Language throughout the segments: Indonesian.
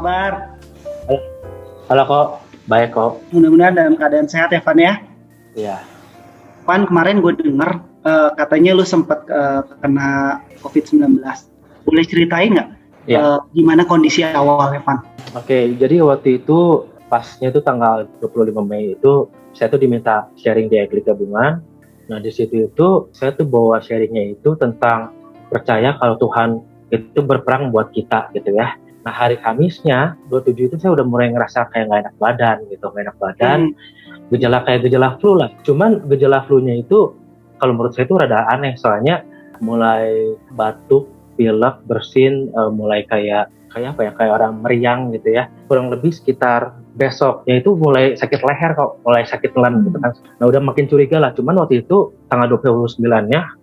kabar? Halo, halo kok, baik kok. Mudah-mudahan dalam keadaan sehat ya, Van ya. Iya. Van, kemarin gue denger katanya lu sempat kena COVID-19. Boleh ceritain nggak gimana kondisi awalnya, Van? Oke, jadi waktu itu pasnya itu tanggal 25 Mei itu saya tuh diminta sharing di Agli Gabungan. Nah di situ itu saya tuh bawa sharingnya itu tentang percaya kalau Tuhan itu berperang buat kita gitu ya. Nah hari Kamisnya 27 itu saya udah mulai ngerasa kayak nggak enak badan gitu, gejala kayak gejala flu lah. Cuman gejala flu-nya itu kalau menurut saya itu rada aneh, soalnya mulai batuk, pilek, bersin, mulai kayak orang meriang gitu ya. Kurang lebih sekitar besoknya itu mulai sakit leher kok, mulai sakit telan gitu kan. Nah udah makin curiga lah. Cuman waktu itu tanggal 29-nya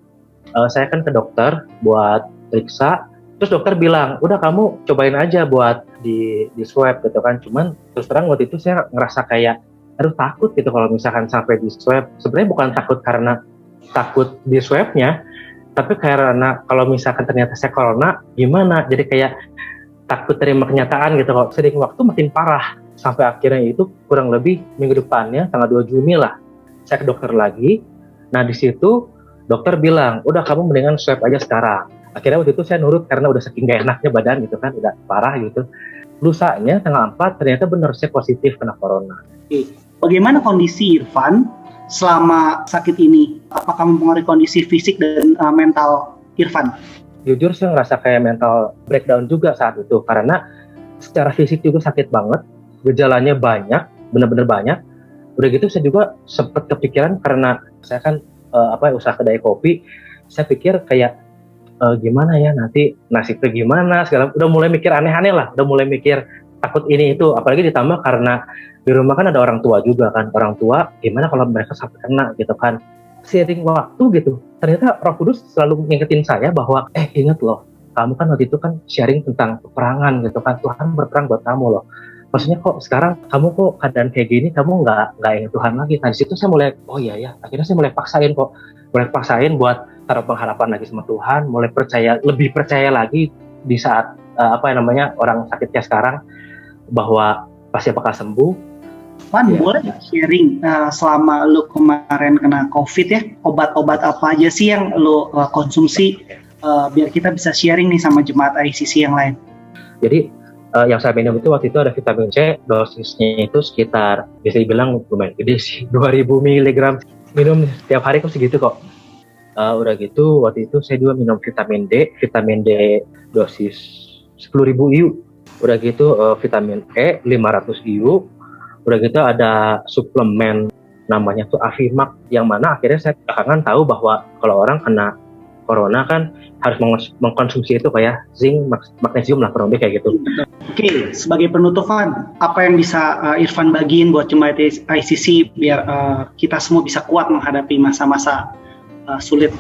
saya kan ke dokter buat periksa. Terus dokter bilang, udah kamu cobain aja buat di swab gitu kan. Cuman terus terang waktu itu saya ngerasa kayak aduh takut gitu kalau misalkan sampai di swab. Sebenarnya bukan takut karena takut di swabnya, tapi karena kalau misalkan ternyata saya corona gimana, jadi kayak takut terima kenyataan gitu kok. Sering waktu makin parah sampai akhirnya itu kurang lebih minggu depannya tanggal 2 Juni lah saya ke dokter lagi. Nah di situ dokter bilang udah kamu mendingan swab aja sekarang. Akhirnya waktu itu saya nurut karena udah saking gak enaknya badan gitu kan, udah parah gitu. Lusanya tanggal 4 ternyata benar saya positif kena corona. Bagaimana kondisi Irfan selama sakit ini? Apakah mempengaruhi kondisi fisik dan mental Irfan? Jujur saya ngerasa kayak mental breakdown juga saat itu, karena secara fisik juga sakit banget, gejalanya banyak, benar-benar banyak. Udah gitu saya juga sempat kepikiran karena saya kan usaha kedai kopi, saya pikir kayak gimana ya nanti nasibnya gimana, segala udah mulai mikir aneh-aneh lah, udah mulai mikir takut ini itu, apalagi ditambah karena di rumah kan ada orang tua juga kan, orang tua gimana kalau mereka sampai kena gitu kan. Seiring waktu gitu, ternyata Roh Kudus selalu ngingetin saya bahwa ingat loh, kamu kan waktu itu kan sharing tentang peperangan gitu kan, Tuhan berperang buat kamu loh. Maksudnya kok sekarang kamu kok keadaan kayak gini, kamu nggak ingat Tuhan lagi. Nah di situ saya mulai, oh iya ya, akhirnya saya mulai paksain buat taruh pengharapan lagi sama Tuhan, mulai lebih percaya lagi di saat orang sakitnya sekarang bahwa pasti bakal sembuh. Van, boleh sharing selama lu kemarin kena COVID ya, obat-obat apa aja sih yang lu konsumsi biar kita bisa sharing nih sama jemaat ICC yang lain. Jadi yang saya minum itu waktu itu ada vitamin C, dosisnya itu sekitar bisa dibilang lumayan gede sih, 2000 mg minum setiap hari kok segitu kok. Udah gitu waktu itu saya juga minum vitamin D dosis 10.000 IU. Udah gitu vitamin E 500 IU. Udah gitu ada suplemen namanya tuh Afimax, yang mana akhirnya saya belakangan tahu bahwa kalau orang kena corona kan harus mengkonsumsi itu kayak zinc, magnesium lah kurang lebih kayak gitu. Oke, sebagai penutupan, apa yang bisa Irfan bagiin buat jemaat ICC biar kita semua bisa kuat menghadapi masa-masa sulit?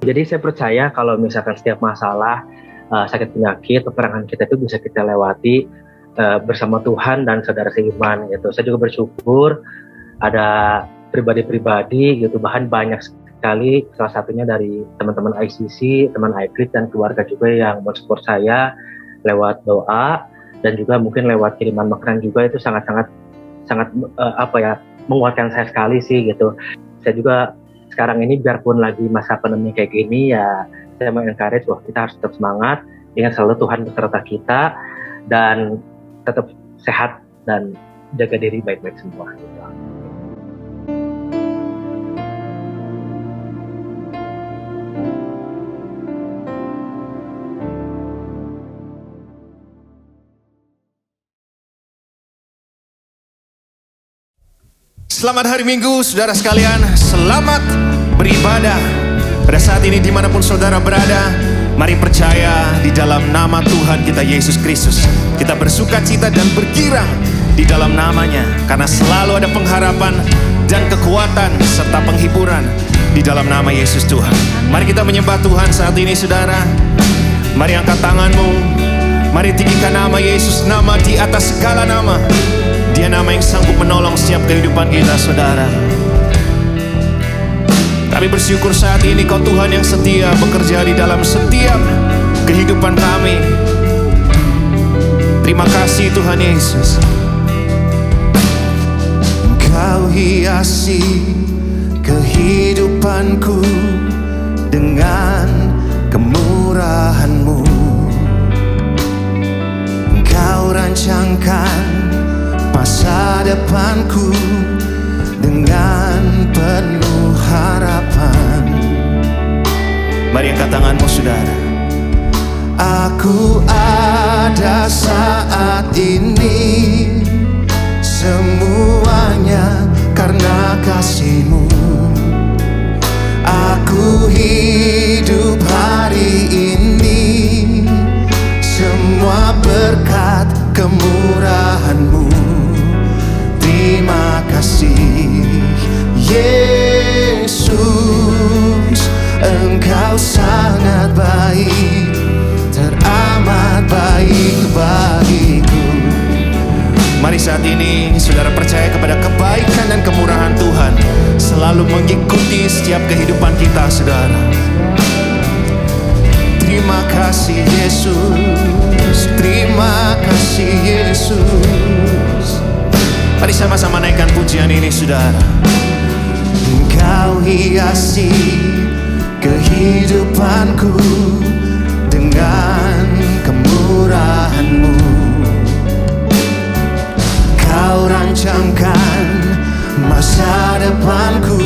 Jadi saya percaya kalau misalkan setiap masalah, sakit penyakit, peperangan kita itu bisa kita lewati bersama Tuhan dan saudara seiman gitu. Saya juga bersyukur ada pribadi-pribadi gitu, bahkan banyak sekali, salah satunya dari teman-teman ICC, teman iCrit dan keluarga juga yang mensupport saya lewat doa dan juga mungkin lewat kiriman makanan juga. Itu sangat menguatkan saya sekali sih gitu. Saya juga sekarang ini biarpun lagi masa pandemi kayak gini ya, saya mengencourage bahwa kita harus tetap semangat, ingat selalu Tuhan beserta kita dan tetap sehat dan jaga diri baik-baik semua. Selamat hari Minggu saudara sekalian, selamat beribadah. Pada saat ini dimanapun saudara berada, mari percaya di dalam nama Tuhan kita Yesus Kristus. Kita bersuka cita dan bergirang di dalam namanya, karena selalu ada pengharapan dan kekuatan serta penghiburan di dalam nama Yesus Tuhan. Mari kita menyembah Tuhan saat ini saudara. Mari angkat tanganmu, mari tinggikan nama Yesus, nama di atas segala nama. Dia nama yang sanggup menolong setiap kehidupan kita saudara. Kami bersyukur saat ini Kau Tuhan yang setia bekerja di dalam setiap kehidupan kami. Terima kasih Tuhan Yesus. Engkau hiasi kehidupanku dengan kemurahan-Mu. Engkau rancangkan masa depanku dengan penuh harapan. Mari angkat tanganmu saudara. Aku ada saat ini, semuanya karena kasih-Mu. Aku hidup hari ini, semua berkat kemurahan-Mu. Terima kasih Yesus, Engkau sangat baik, teramat baik bagiku. Mari saat ini saudara percaya kepada kebaikan dan kemurahan Tuhan selalu mengikuti setiap kehidupan kita saudara. Terima kasih Yesus, terima kasih Yesus. Mari sama-sama naikkan pujian ini saudara. Engkau hiasi kehidupanku dengan kemurahan-Mu. Kau rancangkan masa depanku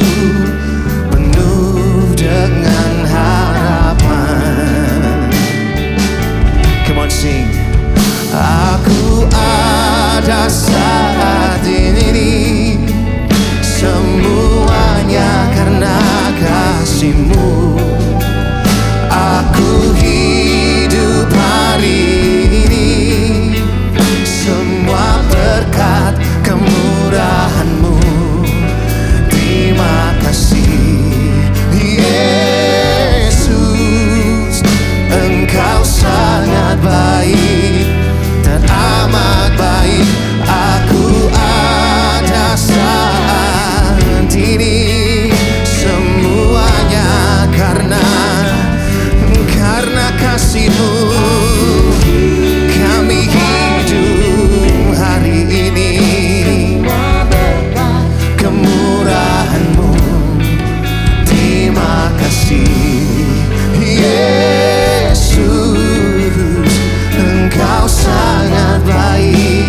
penuh dengan harapan. Come on sing. Aku ada saat ini, semuanya karena kasih-Mu. Aku hidup hari ini, semua berkat kemurahan-Mu. Terima kasih Yesus, Engkau sangat baik, teramat baik. Aku ada saat ini, semuanya karena kasih-Mu. Kami hidup hari ini, kemurahan-Mu. Terima kasih Yesus, Engkau sangat baik,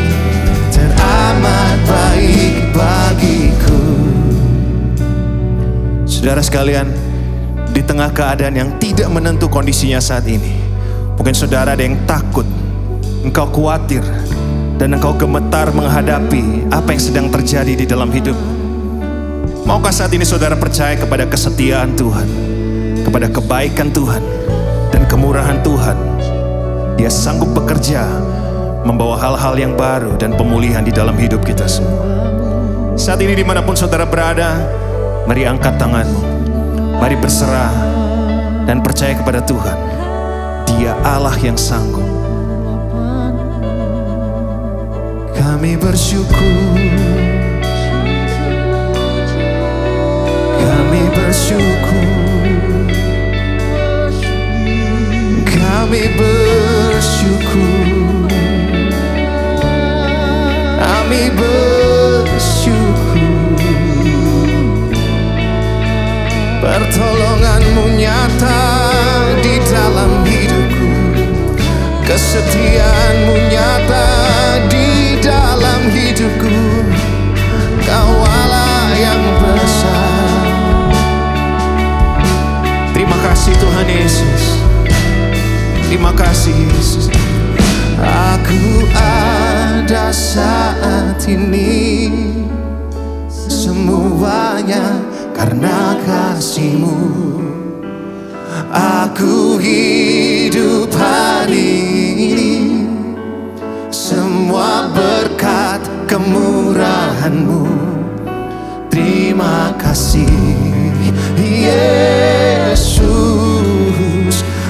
teramat baik bagiku. Saudara sekalian, di tengah keadaan yang tidak menentu kondisinya saat ini, mungkin saudara ada yang takut, engkau khawatir, dan engkau gemetar menghadapi apa yang sedang terjadi di dalam hidup. Maukah saat ini saudara percaya kepada kesetiaan Tuhan, kepada kebaikan Tuhan, dan kemurahan Tuhan? Dia sanggup bekerja, membawa hal-hal yang baru dan pemulihan di dalam hidup kita semua. Saat ini dimanapun saudara berada, mari angkat tanganmu, mari berserah dan percaya kepada Tuhan. Dia Allah yang sanggup. Kami bersyukur, kami bersyukur, kami bersyukur, kami bersyukur. Pertolongan-Mu nyata di dalam hidupku, kesetiaan-Mu nyata di dalam hidupku. Kau Allah yang besar. Terima kasih Tuhan Yesus, terima kasih Yesus. Aku ada saat ini, semuanya karena kasih-Mu. Aku hidup hari ini, semua berkat kemurahan-Mu. Terima kasih Yesus,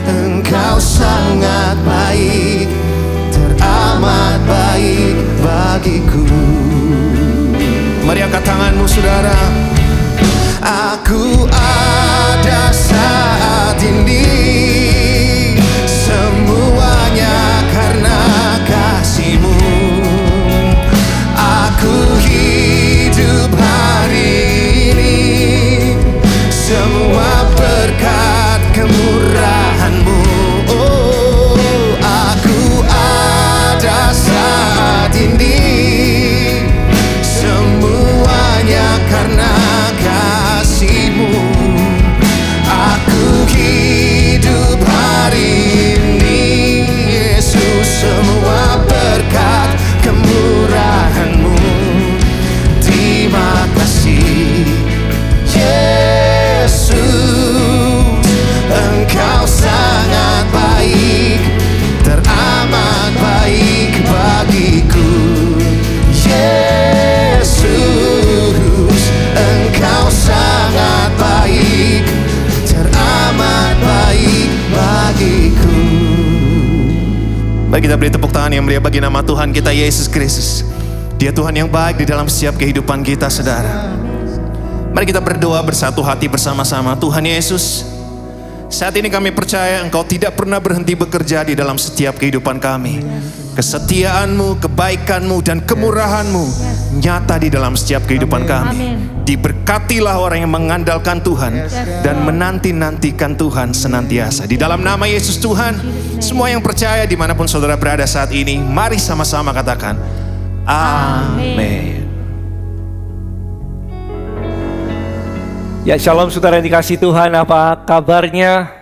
Engkau sangat baik, teramat baik bagiku. Mari angkat tanganmu saudara. Aku ada saat ini, semuanya karena kasih Mari kita beri tepuk tangan yang meriah bagi nama Tuhan kita Yesus Kristus. Dia Tuhan yang baik di dalam setiap kehidupan kita, saudara. Mari kita berdoa bersatu hati bersama-sama. Tuhan Yesus, saat ini kami percaya Engkau tidak pernah berhenti bekerja di dalam setiap kehidupan kami. Kesetiaan-Mu, kebaikan-Mu, dan kemurahan-Mu nyata di dalam setiap kehidupan kami. Diberkatilah orang yang mengandalkan Tuhan dan menanti-nantikan Tuhan senantiasa. Di dalam nama Yesus Tuhan, semua yang percaya dimanapun saudara berada saat ini, mari sama-sama katakan, amin. Ya, shalom saudara yang dikasihi Tuhan, apa kabarnya?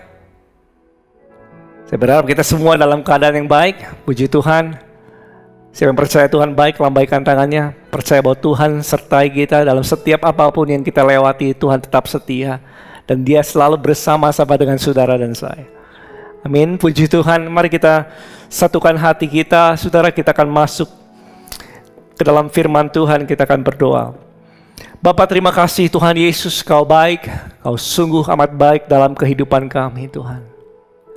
Saya berharap kita semua dalam keadaan yang baik, puji Tuhan. Siapa yang percaya Tuhan baik, lambaikan tangannya. Percaya bahwa Tuhan sertai kita dalam setiap apapun yang kita lewati, Tuhan tetap setia. Dan Dia selalu bersama-sama dengan saudara dan saya. Amin, puji Tuhan. Mari kita satukan hati kita, saudara, kita akan masuk ke dalam firman Tuhan, kita akan berdoa. Bapa, terima kasih Tuhan Yesus, Kau baik, Kau sungguh amat baik dalam kehidupan kami Tuhan.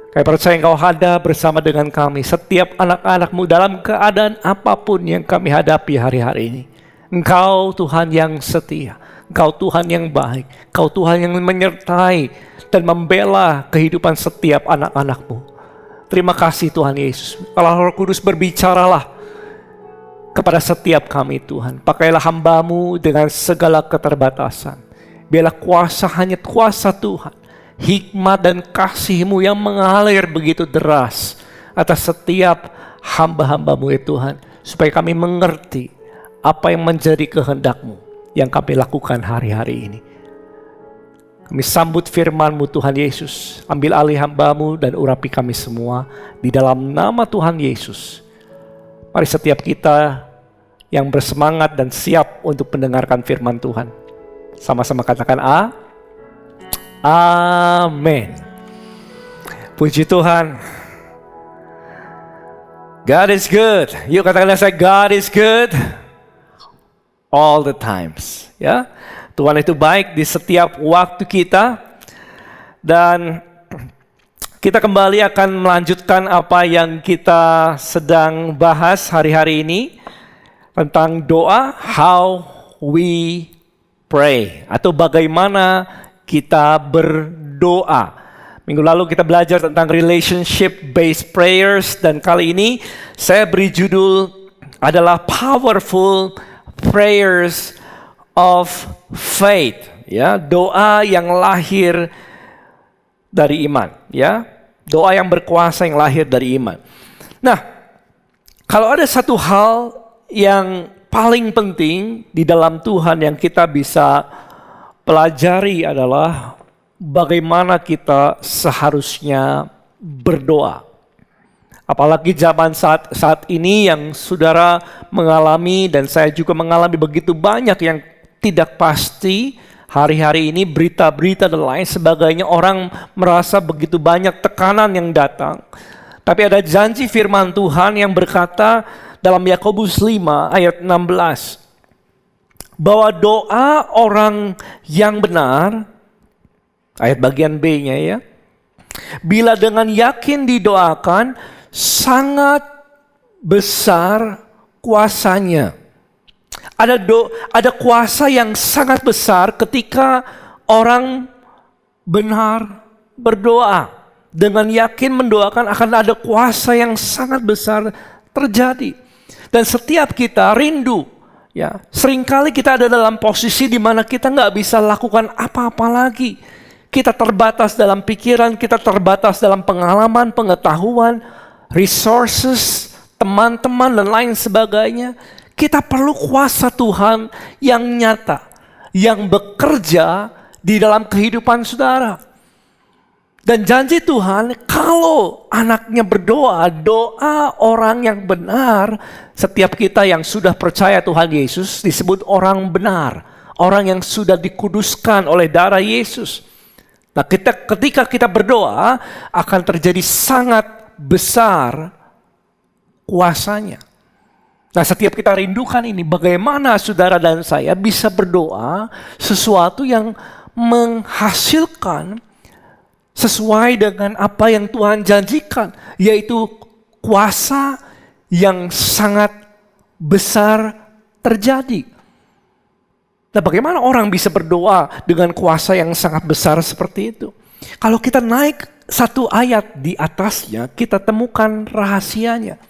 Kami percaya Engkau ada bersama dengan kami, setiap anak-anak-Mu dalam keadaan apapun yang kami hadapi hari-hari ini. Engkau Tuhan yang setia, Engkau Tuhan yang baik, Engkau Tuhan yang menyertai dan membela kehidupan setiap anak-anak-Mu. Terima kasih Tuhan Yesus. Allah Roh Kudus, berbicaralah kepada setiap kami Tuhan. Pakailah hamba-Mu dengan segala keterbatasan. Biarlah kuasa, hanya kuasa Tuhan, hikmat dan kasih-Mu yang mengalir begitu deras atas setiap hamba-hamba-Mu ya Tuhan. Supaya kami mengerti apa yang menjadi kehendak-Mu yang kami lakukan hari-hari ini. Kami sambut firman-Mu Tuhan Yesus. Ambil alih hamba-Mu dan urapi kami semua di dalam nama Tuhan Yesus. Mari setiap kita yang bersemangat dan siap untuk mendengarkan firman Tuhan, sama-sama katakan amin. Puji Tuhan. God is good. Yuk katakan saya, God is good all the times. Ya, Tuhan itu baik di setiap waktu kita. Dan kita kembali akan melanjutkan apa yang kita sedang bahas hari-hari ini tentang doa, how we pray, atau bagaimana kita berdoa. Minggu lalu kita belajar tentang relationship based prayers, dan kali ini saya beri judul adalah powerful prayers of faith, ya, doa yang lahir dari iman, ya, doa yang berkuasa yang lahir dari iman. Nah, kalau ada satu hal yang paling penting di dalam Tuhan yang kita bisa pelajari adalah bagaimana kita seharusnya berdoa. Apalagi zaman saat ini yang saudara mengalami dan saya juga mengalami begitu banyak yang tidak pasti. Hari-hari ini berita-berita dan lain sebagainya, orang merasa begitu banyak tekanan yang datang. Tapi ada janji firman Tuhan yang berkata dalam Yakobus 5 ayat 16, bahwa doa orang yang benar, ayat bagian B-nya ya, bila dengan yakin didoakan, sangat besar kuasanya. Ada kuasa yang sangat besar ketika orang benar berdoa. Dengan yakin mendoakan, akan ada kuasa yang sangat besar terjadi. Dan setiap kita rindu, ya, seringkali kita ada dalam posisi di mana kita nggak bisa lakukan apa-apa lagi. Kita terbatas dalam pikiran, kita terbatas dalam pengalaman, pengetahuan, resources, teman-teman dan lain sebagainya. Kita perlu kuasa Tuhan yang nyata, yang bekerja di dalam kehidupan saudara. Dan janji Tuhan, kalau anaknya berdoa, doa orang yang benar, setiap kita yang sudah percaya Tuhan Yesus disebut orang benar, orang yang sudah dikuduskan oleh darah Yesus. Nah, ketika kita berdoa, akan terjadi sangat besar kuasanya. Nah, setiap kita rindukan ini, bagaimana saudara dan saya bisa berdoa sesuatu yang menghasilkan sesuai dengan apa yang Tuhan janjikan, yaitu kuasa yang sangat besar terjadi. Nah, bagaimana orang bisa berdoa dengan kuasa yang sangat besar seperti itu? Kalau kita naik satu ayat di atasnya, kita temukan rahasianya.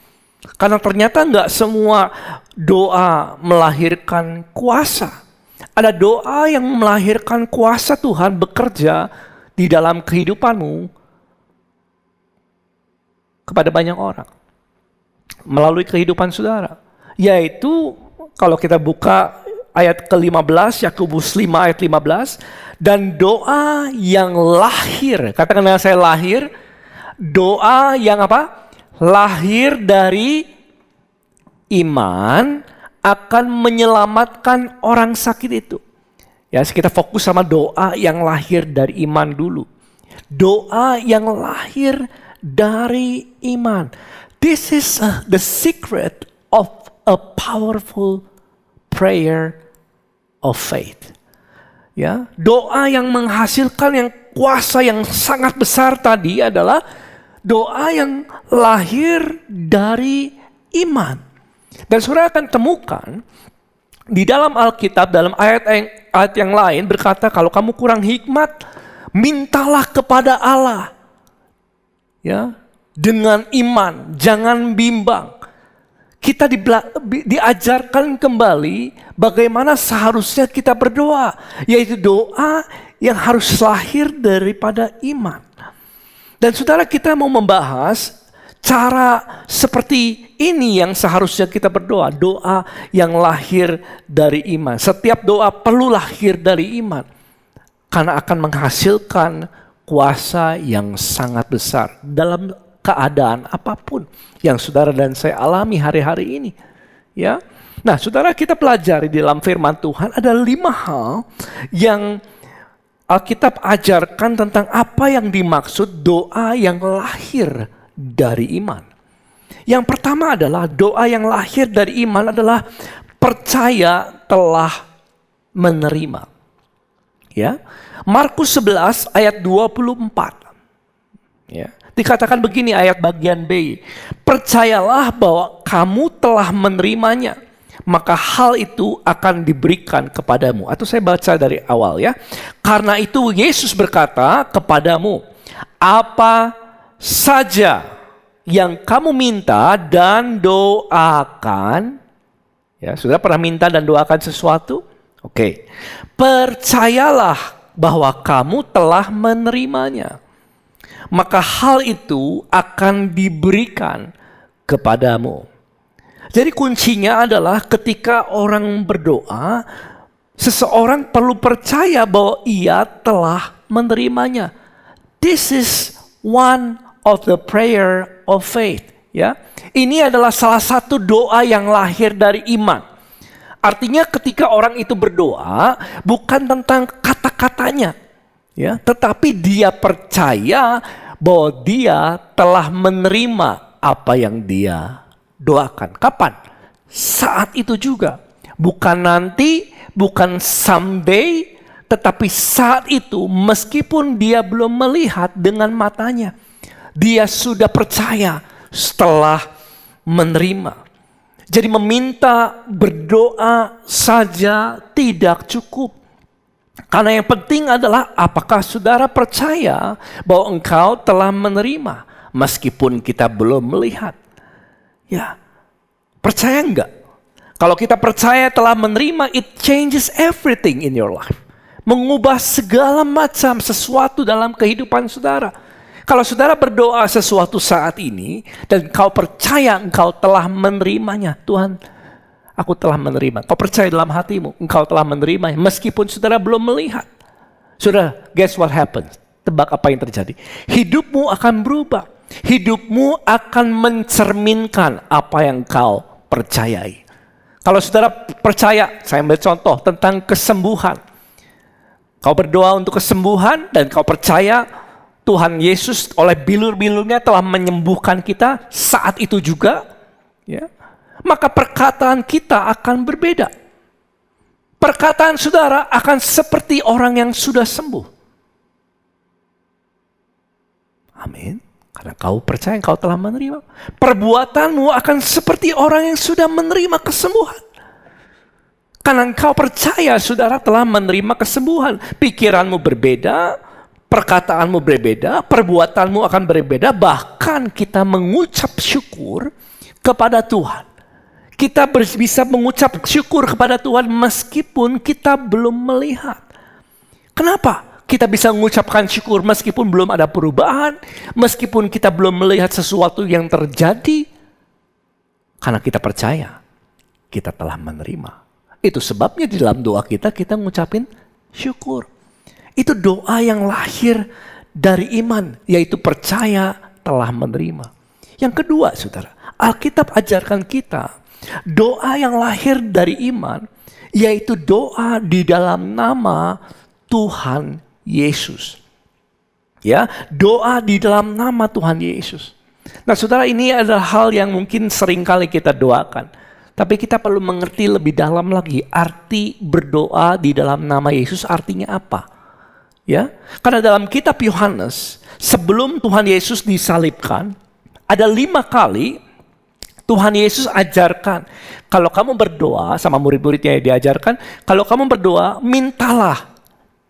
Karena ternyata nggak semua doa melahirkan kuasa. Ada doa yang melahirkan kuasa Tuhan bekerja di dalam kehidupanmu kepada banyak orang. Melalui kehidupan saudara. Yaitu kalau kita buka ayat ke-15, Yakobus 5 ayat 15. Dan doa yang lahir, katakan dengan saya lahir. Doa yang apa? Lahir dari iman akan menyelamatkan orang sakit itu. Ya, kita fokus sama doa yang lahir dari iman dulu. Doa yang lahir dari iman. This is the secret of a powerful prayer of faith. Ya, doa yang menghasilkan yang kuasa yang sangat besar tadi adalah doa yang lahir dari iman. Dan saudara akan temukan di dalam Alkitab, dalam ayat yang lain berkata, kalau kamu kurang hikmat, mintalah kepada Allah. Ya, dengan iman, jangan bimbang. Kita diajarkan kembali bagaimana seharusnya kita berdoa, yaitu doa yang harus lahir daripada iman. Dan saudara, kita mau membahas cara seperti ini yang seharusnya kita berdoa, doa yang lahir dari iman. Setiap doa perlu lahir dari iman, karena akan menghasilkan kuasa yang sangat besar dalam keadaan apapun yang saudara dan saya alami hari-hari ini. Ya, nah saudara, kita pelajari di dalam firman Tuhan ada 5 hal yang Alkitab ajarkan tentang apa yang dimaksud doa yang lahir dari iman. Yang pertama adalah doa yang lahir dari iman adalah percaya telah menerima. Ya, Markus 11 ayat 24. Ya. Dikatakan begini ayat bagian B. Percayalah bahwa kamu telah menerimanya, maka hal itu akan diberikan kepadamu. Atau saya baca dari awal ya. Karena itu Yesus berkata kepadamu, apa saja yang kamu minta dan doakan. Ya, sudah pernah minta dan doakan sesuatu? Oke. Percayalah bahwa kamu telah menerimanya, maka hal itu akan diberikan kepadamu. Jadi kuncinya adalah ketika orang berdoa, seseorang perlu percaya bahwa ia telah menerimanya. This is one of the prayer of faith. Ya, ini adalah salah satu doa yang lahir dari iman. Artinya ketika orang itu berdoa bukan tentang kata-katanya, ya, tetapi dia percaya bahwa dia telah menerima apa yang dia doakan. Kapan? Saat itu juga. Bukan nanti, bukan someday, tetapi saat itu meskipun dia belum melihat dengan matanya, dia sudah percaya setelah menerima. Jadi meminta, berdoa saja tidak cukup. Karena yang penting adalah apakah saudara percaya bahwa engkau telah menerima meskipun kita belum melihat. Ya, percaya enggak? Kalau kita percaya telah menerima, it changes everything in your life. Mengubah segala macam sesuatu dalam kehidupan saudara. Kalau saudara berdoa sesuatu saat ini dan kau percaya engkau telah menerimanya, Tuhan, aku telah menerima. Kau percaya dalam hatimu, engkau telah menerima, meskipun saudara belum melihat. Saudara, guess what happens? Tebak apa yang terjadi? Hidupmu akan berubah. Hidupmu akan mencerminkan apa yang kau percayai. Kalau saudara percaya, saya ambil contoh tentang kesembuhan. Kau berdoa untuk kesembuhan dan kau percaya Tuhan Yesus oleh bilur-bilurnya telah menyembuhkan kita saat itu juga, ya, maka perkataan kita akan berbeda. Perkataan saudara akan seperti orang yang sudah sembuh. Amin. Karena kau percaya kau telah menerima. Perbuatanmu akan seperti orang yang sudah menerima kesembuhan. Karena engkau percaya saudara telah menerima kesembuhan. Pikiranmu berbeda, perkataanmu berbeda, perbuatanmu akan berbeda. Bahkan kita mengucap syukur kepada Tuhan. Kita bisa mengucap syukur kepada Tuhan meskipun kita belum melihat. Kenapa? Kita bisa mengucapkan syukur meskipun belum ada perubahan, meskipun kita belum melihat sesuatu yang terjadi. Karena kita percaya, kita telah menerima. Itu sebabnya di dalam doa kita ngucapin syukur. Itu doa yang lahir dari iman, yaitu percaya telah menerima. Yang kedua, saudara, Alkitab ajarkan kita, doa yang lahir dari iman, yaitu doa di dalam nama Tuhan Yesus. Ya, doa di dalam nama Tuhan Yesus. Nah, saudara, ini adalah hal yang mungkin sering kali kita doakan. Tapi kita perlu mengerti lebih dalam lagi arti berdoa di dalam nama Yesus artinya apa. Ya, karena dalam kitab Yohanes, sebelum Tuhan Yesus disalibkan, ada 5 kali Tuhan Yesus ajarkan, kalau kamu berdoa, sama murid-muridnya diajarkan, kalau kamu berdoa, mintalah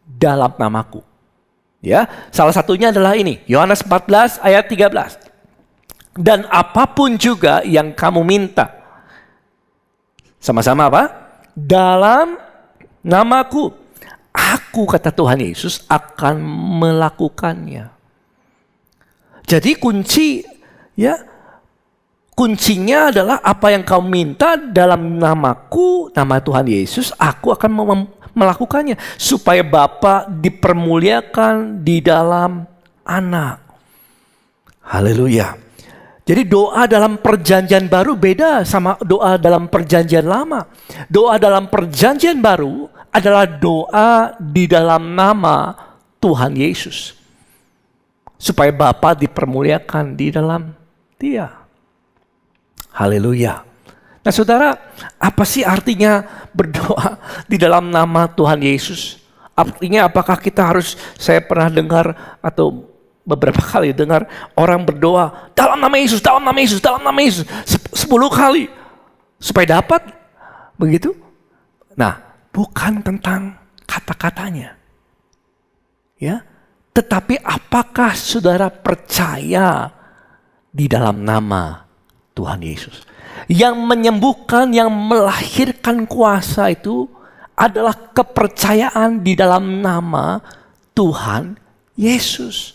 dalam namaku. Ya, salah satunya adalah ini, Yohanes 14 ayat 13. Dan apapun juga yang kamu minta, sama-sama apa? Dalam namaku, aku, kata Tuhan Yesus, akan melakukannya. Jadi kuncinya adalah apa yang kau minta dalam namaku, nama Tuhan Yesus, aku akan melakukannya. Supaya Bapa dipermuliakan di dalam anak. Haleluya. Jadi doa dalam perjanjian baru beda sama doa dalam perjanjian lama. Doa dalam perjanjian baru adalah doa di dalam nama Tuhan Yesus. Supaya Bapa dipermuliakan di dalam Dia. Haleluya. Nah, saudara, apa sih artinya berdoa di dalam nama Tuhan Yesus? Artinya apakah kita harus, saya pernah dengar atau beberapa kali dengar orang berdoa dalam nama Yesus, dalam nama Yesus, dalam nama Yesus 10 kali supaya dapat begitu. Nah, bukan tentang kata-katanya. Ya, tetapi apakah saudara percaya di dalam nama Tuhan Yesus? Yang menyembuhkan, yang melahirkan kuasa itu adalah kepercayaan di dalam nama Tuhan Yesus.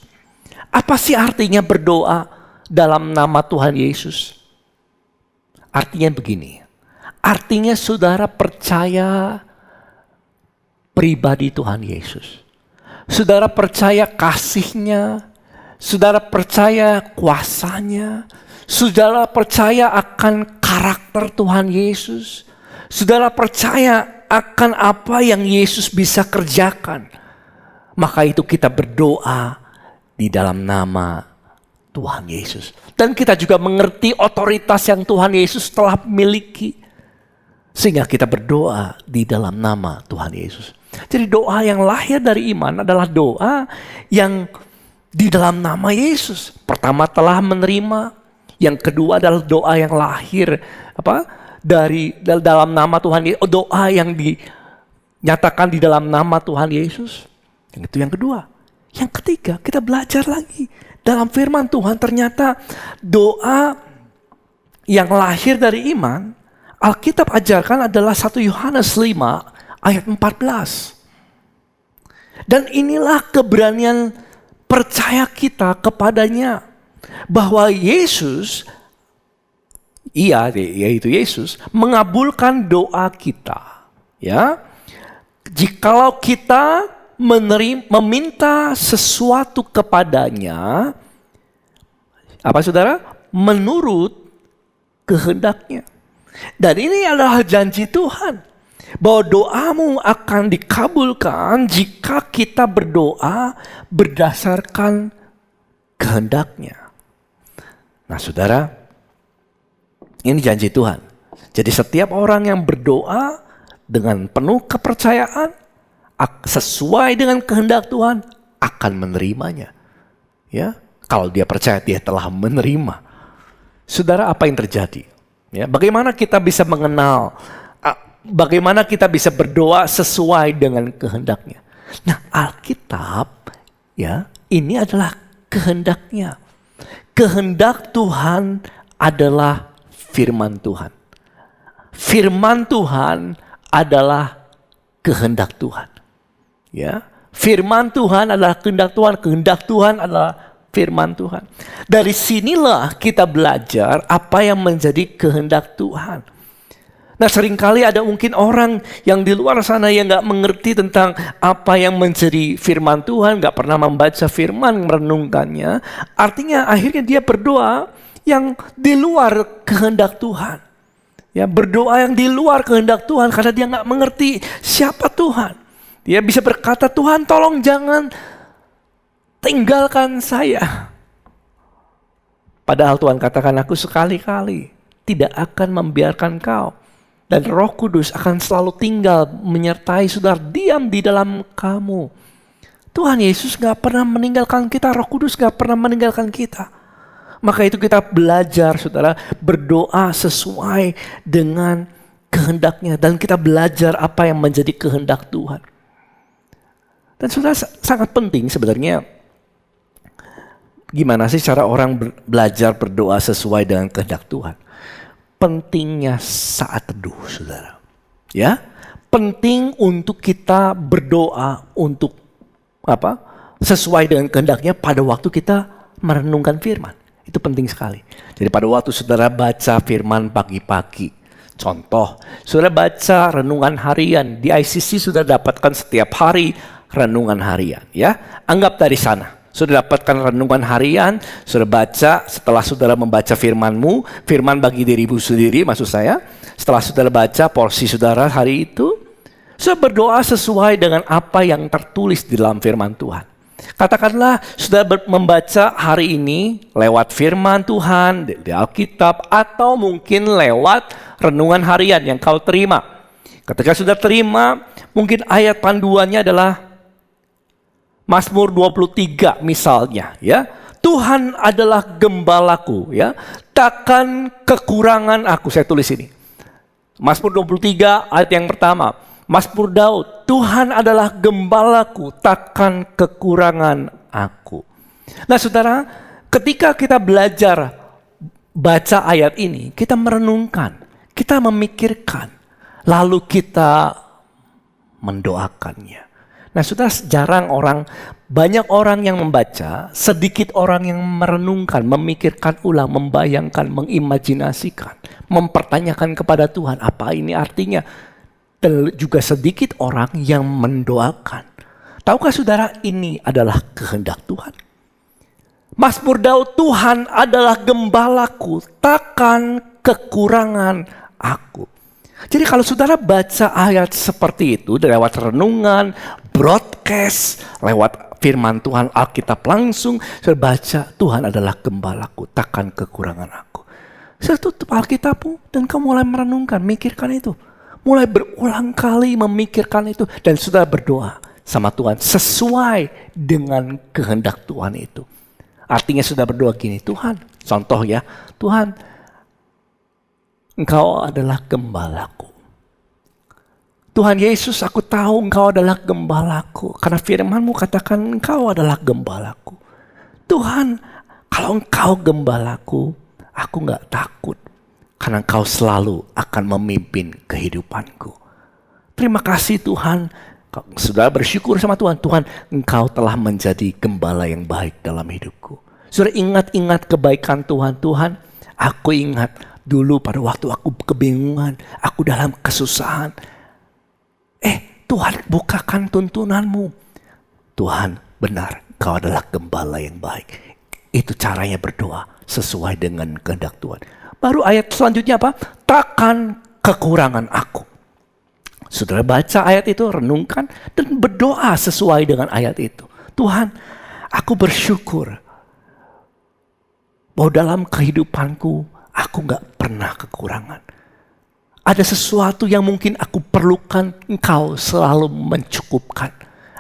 Apa sih artinya berdoa dalam nama Tuhan Yesus? Artinya begini. Artinya saudara percaya pribadi Tuhan Yesus. Saudara percaya kasih-Nya. Saudara percaya kuasanya. Saudara percaya akan karakter Tuhan Yesus. Saudara percaya akan apa yang Yesus bisa kerjakan. Maka itu kita berdoa di dalam nama Tuhan Yesus. Dan kita juga mengerti otoritas yang Tuhan Yesus telah miliki. Sehingga kita berdoa di dalam nama Tuhan Yesus. Jadi doa yang lahir dari iman adalah doa yang di dalam nama Yesus. Pertama telah menerima. Yang kedua adalah doa yang lahir dari dalam nama Tuhan Yesus. Doa yang dinyatakan di dalam nama Tuhan Yesus. Yang itu yang kedua. Yang ketiga, kita belajar lagi. Dalam firman Tuhan ternyata doa yang lahir dari iman, Alkitab ajarkan adalah 1 Yohanes 5 ayat 14. Dan inilah keberanian percaya kita kepadanya. Bahwa Yesus, yaitu Yesus, mengabulkan doa kita. Ya, jikalau kita meminta sesuatu kepadanya, apa saudara? Menurut kehendaknya. Dan ini adalah janji Tuhan, bahwa doamu akan dikabulkan jika kita berdoa berdasarkan kehendaknya. Nah, saudara, ini janji Tuhan. Jadi setiap orang yang berdoa dengan penuh kepercayaan sesuai dengan kehendak Tuhan akan menerimanya. Ya, Kalau dia percaya, dia telah menerima. Saudara, apa yang terjadi? Ya, bagaimana kita bisa mengenal, bagaimana kita bisa berdoa sesuai dengan kehendaknya? Nah, Alkitab, ya, ini adalah kehendaknya. Kehendak Tuhan adalah firman Tuhan. Firman Tuhan adalah kehendak Tuhan. Ya, firman Tuhan adalah kehendak Tuhan adalah firman Tuhan. Dari sinilah kita belajar apa yang menjadi kehendak Tuhan. Nah, seringkali ada mungkin orang yang di luar sana yang gak mengerti tentang apa yang menjadi firman Tuhan, gak pernah membaca firman, merenungkannya. Artinya akhirnya dia berdoa yang di luar kehendak Tuhan. Ya, berdoa yang di luar kehendak Tuhan karena dia gak mengerti siapa Tuhan. Dia bisa berkata, Tuhan tolong jangan tinggalkan saya. Padahal Tuhan katakan, aku sekali-kali tidak akan membiarkan kau. Dan Roh Kudus akan selalu tinggal menyertai saudara, diam di dalam kamu. Tuhan Yesus gak pernah meninggalkan kita, Roh Kudus gak pernah meninggalkan kita. Maka itu kita belajar saudara, berdoa sesuai dengan kehendaknya. Dan kita belajar apa yang menjadi kehendak Tuhan. Dan saudara, sangat penting sebenarnya, gimana sih cara orang belajar berdoa sesuai dengan kehendak Tuhan? Pentingnya saat teduh, saudara. Ya, penting untuk kita berdoa untuk apa? Sesuai dengan kehendaknya pada waktu kita merenungkan firman. Itu penting sekali. Jadi pada waktu saudara baca firman pagi-pagi, contoh, saudara baca renungan harian di ICC, sudah dapatkan setiap hari renungan harian. Ya, anggap dari sana. Sudah dapatkan renungan harian, sudah baca, setelah saudara membaca firman-Mu, firman bagi dirimu sendiri maksud saya, setelah saudara baca porsi saudara hari itu, saudara berdoa sesuai dengan apa yang tertulis di dalam firman Tuhan. Katakanlah saudara membaca hari ini lewat firman Tuhan di Alkitab, atau mungkin lewat renungan harian yang kau terima. Ketika sudah terima, mungkin ayat panduannya adalah Mazmur 23 misalnya, ya. Tuhan adalah gembalaku, ya. Takkan kekurangan aku. Saya tulis ini. Mazmur 23 ayat yang pertama. Mazmur Daud, Tuhan adalah gembalaku, takkan kekurangan aku. Nah, saudara, ketika kita belajar baca ayat ini, kita merenungkan, kita memikirkan, lalu kita mendoakannya. Nah, sudah jarang banyak orang yang membaca, sedikit orang yang merenungkan, memikirkan ulang, membayangkan, mengimajinasikan, mempertanyakan kepada Tuhan, apa ini artinya? Dan juga sedikit orang yang mendoakan. Tahukah saudara, ini adalah kehendak Tuhan? Mazmur Daud, Tuhan adalah gembalaku, takkan kekurangan aku. Jadi kalau saudara baca ayat seperti itu lewat renungan, broadcast, lewat firman Tuhan, Alkitab langsung, saudara baca, Tuhan adalah gembalaku, takkan kekurangan aku. Saudara tutup Alkitabmu dan kamu mulai merenungkan, mikirkan itu. Mulai berulang kali memikirkan itu. Dan saudara berdoa sama Tuhan sesuai dengan kehendak Tuhan itu. Artinya saudara berdoa gini, Tuhan, contoh ya, Tuhan, Engkau adalah gembalaku. Tuhan Yesus, aku tahu Engkau adalah gembalaku. Karena firman-Mu katakan Engkau adalah gembalaku. Tuhan, kalau Engkau gembalaku, aku gak takut. Karena Engkau selalu akan memimpin kehidupanku. Terima kasih Tuhan. Sudah bersyukur sama Tuhan. Tuhan, Engkau telah menjadi gembala yang baik dalam hidupku. Sudah ingat-ingat kebaikan Tuhan. Tuhan, aku ingat dulu pada waktu aku kebingungan, aku dalam kesusahan. Tuhan, bukakan tuntunan-Mu. Tuhan, benar, Kau adalah gembala yang baik. Itu caranya berdoa sesuai dengan kehendak Tuhan. Baru ayat selanjutnya apa? Takkan kekurangan aku. Saudara baca ayat itu, renungkan, dan berdoa sesuai dengan ayat itu. Tuhan, aku bersyukur bahwa dalam kehidupanku, aku gak pernah kekurangan. Ada sesuatu yang mungkin aku perlukan, Engkau selalu mencukupkan.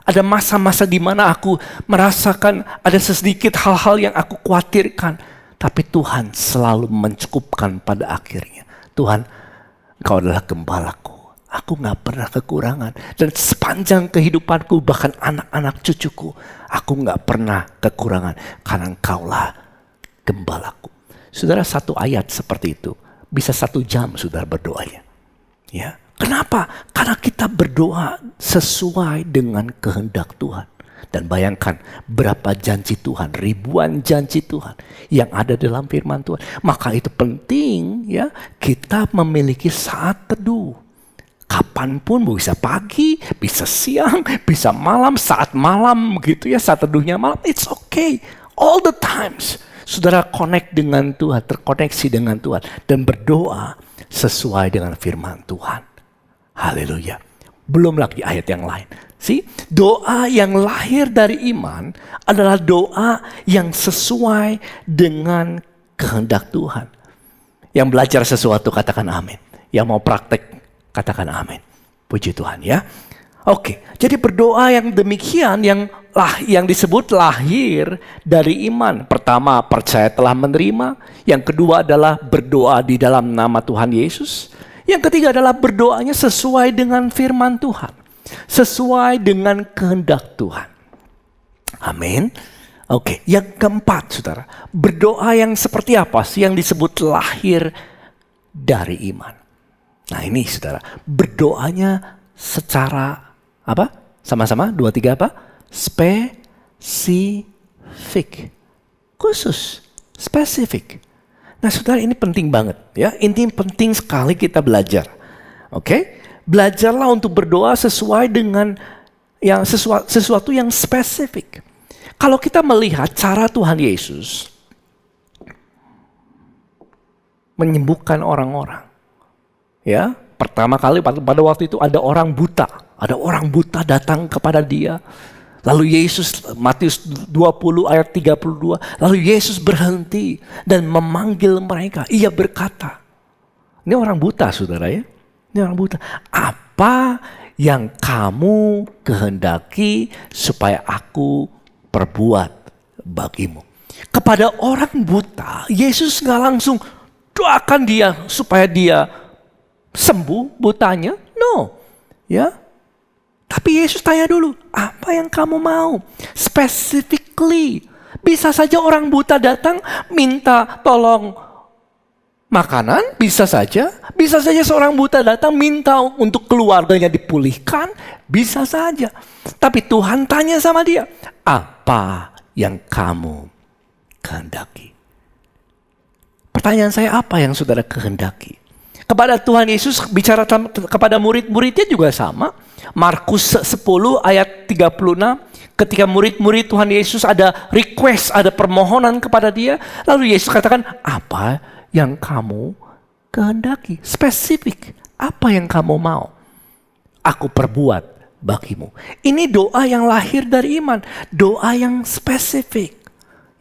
Ada masa-masa di mana aku merasakan ada sedikit hal-hal yang aku khawatirkan. Tapi Tuhan selalu mencukupkan pada akhirnya. Tuhan, Engkau adalah gembalaku. Aku gak pernah kekurangan. Dan sepanjang kehidupanku, bahkan anak-anak cucuku, aku gak pernah kekurangan. Karena Engkaulah gembalaku. Saudara, satu ayat seperti itu bisa 1 jam saudara berdoanya. Ya. Kenapa? Karena kita berdoa sesuai dengan kehendak Tuhan. Dan bayangkan berapa janji Tuhan, ribuan janji Tuhan yang ada dalam firman Tuhan. Maka itu penting ya, kita memiliki saat teduh. Kapanpun, bisa pagi, bisa siang, bisa malam, saat malam gitu ya, saat teduhnya malam, it's okay. All the times. Saudara connect dengan Tuhan, terkoneksi dengan Tuhan. Dan berdoa sesuai dengan firman Tuhan. Haleluya. Belum lagi ayat yang lain. Doa yang lahir dari iman adalah doa yang sesuai dengan kehendak Tuhan. Yang belajar sesuatu katakan amin. Yang mau praktek katakan amin. Puji Tuhan ya. Oke, jadi berdoa yang demikian yang disebut lahir dari iman. Pertama, percaya telah menerima. Yang kedua adalah berdoa di dalam nama Tuhan Yesus. Yang ketiga adalah berdoanya sesuai dengan firman Tuhan. Sesuai dengan kehendak Tuhan. Amin. Oke, yang keempat saudara. Berdoa yang seperti apa sih yang disebut lahir dari iman? Nah ini saudara. Berdoanya secara apa? Sama-sama, 2, 3 apa? Spesifik. Khusus. Spesifik. Nah saudara, ini penting banget ya. Ini penting sekali kita belajar. Oke? Belajarlah untuk berdoa sesuai dengan yang sesuatu yang spesifik. Kalau kita melihat cara Tuhan Yesus menyembuhkan orang-orang. Ya, pertama kali pada waktu itu ada orang buta datang kepada dia. Lalu Yesus, Matius 20 ayat 32, lalu Yesus berhenti dan memanggil mereka. Ia berkata, ini orang buta saudara ya, ini orang buta. Apa yang kamu kehendaki supaya aku perbuat bagimu? Kepada orang buta, Yesus gak langsung doakan dia supaya dia sembuh butanya. No, ya. Tapi Yesus tanya dulu, apa yang kamu mau? Specifically. Bisa saja orang buta datang minta tolong makanan, bisa saja. Bisa saja seorang buta datang minta untuk keluarganya dipulihkan, bisa saja. Tapi Tuhan tanya sama dia, apa yang kamu kehendaki? Pertanyaan saya, apa yang saudara kehendaki? Kepada Tuhan Yesus bicara kepada murid-muridnya juga sama. Markus 10 ayat 36, ketika murid-murid Tuhan Yesus ada request, ada permohonan kepada dia, lalu Yesus katakan, apa yang kamu kehendaki? Spesifik, apa yang kamu mau? Aku perbuat bagimu. Ini doa yang lahir dari iman, doa yang spesifik.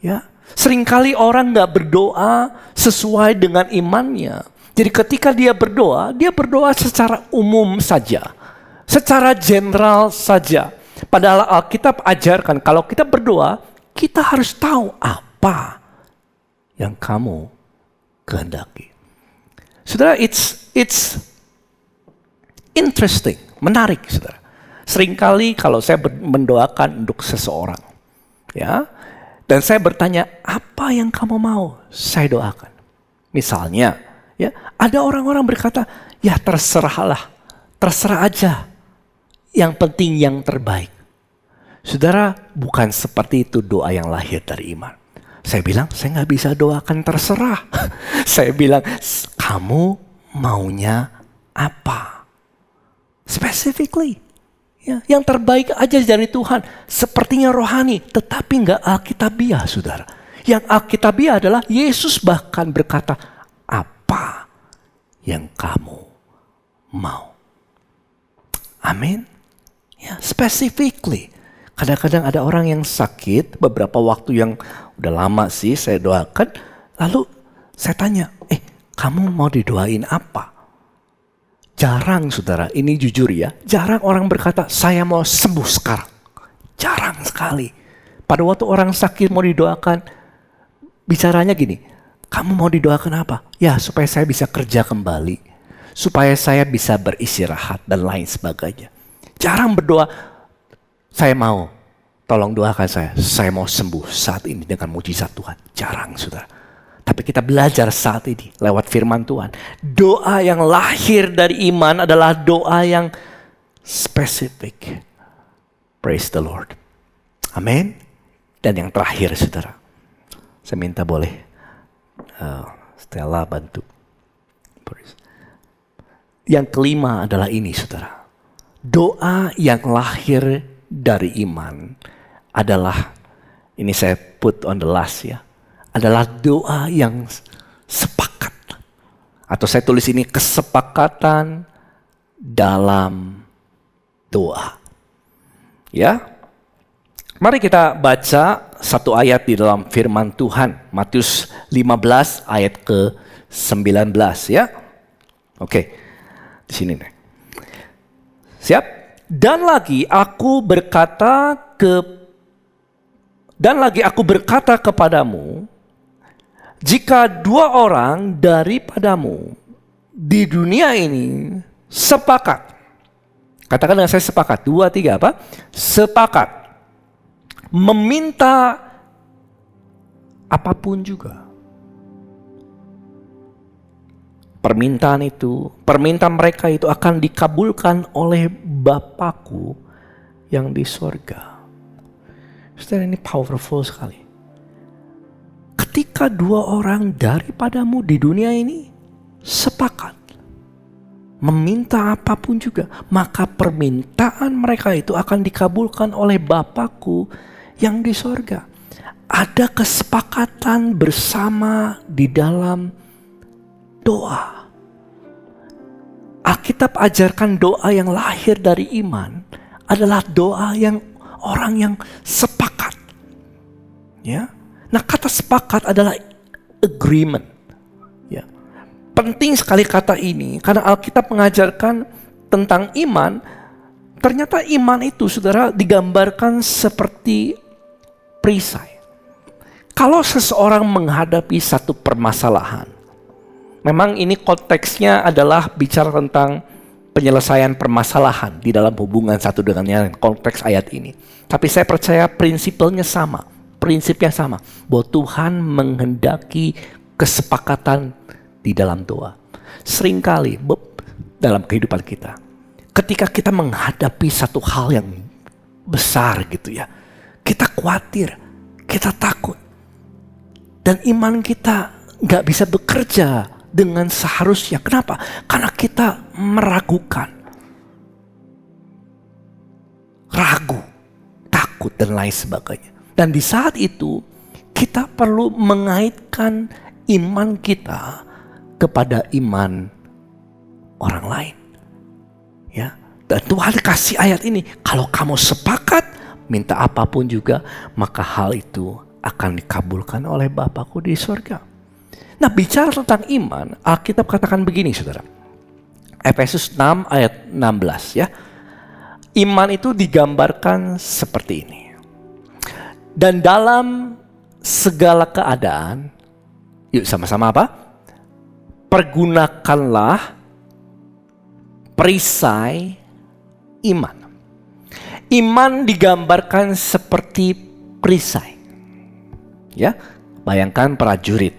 Ya, seringkali orang nggak berdoa sesuai dengan imannya. Jadi ketika dia berdoa secara umum saja. Secara general saja. Padahal Alkitab ajarkan kalau kita berdoa, kita harus tahu apa yang kamu kehendaki. Saudara, it's interesting, menarik saudara. Seringkali kalau saya mendoakan untuk seseorang, ya, dan saya bertanya, apa yang kamu mau saya doakan? Misalnya, ya, ada orang-orang berkata, ya terserah aja. Yang penting yang terbaik. Saudara, bukan seperti itu doa yang lahir dari iman. Saya bilang, saya nggak bisa doakan terserah. Saya bilang, kamu maunya apa? Specifically. Ya, yang terbaik aja dari Tuhan. Sepertinya rohani, tetapi nggak alkitabiah, saudara. Yang alkitabiah adalah Yesus bahkan berkata, apa yang kamu mau? Amin. Ya, specifically. Kadang-kadang ada orang yang sakit, beberapa waktu yang udah lama sih saya doakan, lalu saya tanya, kamu mau didoain apa? Jarang saudara, ini jujur ya, jarang orang berkata, saya mau sembuh sekarang. Jarang sekali. Pada waktu orang sakit mau didoakan, bicaranya gini, kamu mau didoakan apa? Ya, supaya saya bisa kerja kembali, supaya saya bisa beristirahat dan lain sebagainya. Jarang berdoa, saya mau, tolong doakan saya mau sembuh saat ini dengan mujizat Tuhan. Jarang, saudara. Tapi kita belajar saat ini lewat firman Tuhan. Doa yang lahir dari iman adalah doa yang spesifik. Praise the Lord. Amin. Dan yang terakhir, saudara, saya minta boleh Stella bantu. Yang kelima adalah ini, saudara. Doa yang lahir dari iman adalah, ini saya put on the last ya, adalah doa yang sepakat. Atau saya tulis ini, kesepakatan dalam doa. Ya. Mari kita baca satu ayat di dalam firman Tuhan. Matius 15 ayat ke-19 ya. Oke. Di sini nih. Siap? Dan lagi aku berkata kepadamu, jika dua orang daripadamu di dunia ini sepakat. Katakan dengan saya sepakat. 2, 3 apa? Sepakat. Meminta apapun juga. Permintaan mereka itu akan dikabulkan oleh Bapakku yang di sorga. Saudara, ini powerful sekali. Ketika dua orang daripadamu di dunia ini sepakat meminta apapun juga, maka permintaan mereka itu akan dikabulkan oleh Bapakku yang di sorga. Ada kesepakatan bersama di dalam doa. Alkitab ajarkan doa yang lahir dari iman adalah doa yang orang yang sepakat. Ya. Nah, kata sepakat adalah agreement. Ya. Penting sekali kata ini karena Alkitab mengajarkan tentang iman. Ternyata iman itu, saudara, digambarkan seperti perisai. Kalau seseorang menghadapi satu permasalahan, memang ini konteksnya adalah bicara tentang penyelesaian permasalahan di dalam hubungan satu dengan yang lain, konteks ayat ini. Tapi saya percaya prinsipnya sama, bahwa Tuhan menghendaki kesepakatan di dalam doa. Seringkali dalam kehidupan kita, ketika kita menghadapi satu hal yang besar gitu ya, kita khawatir, kita takut. Dan iman kita gak bisa bekerja dengan seharusnya. Kenapa? Karena kita meragukan. Ragu, takut dan lain sebagainya. Dan di saat itu, kita perlu mengaitkan iman kita kepada iman orang lain. Ya, dan Tuhan kasih ayat ini, kalau kamu sepakat minta apapun juga, maka hal itu akan dikabulkan oleh Bapakku di surga. Nah, bicara tentang iman, Alkitab katakan begini, saudara. Efesus 6 ayat 16 ya. Iman itu digambarkan seperti ini. Dan dalam segala keadaan, yuk sama-sama apa? Pergunakanlah perisai iman. Iman digambarkan seperti perisai. Ya, bayangkan prajurit.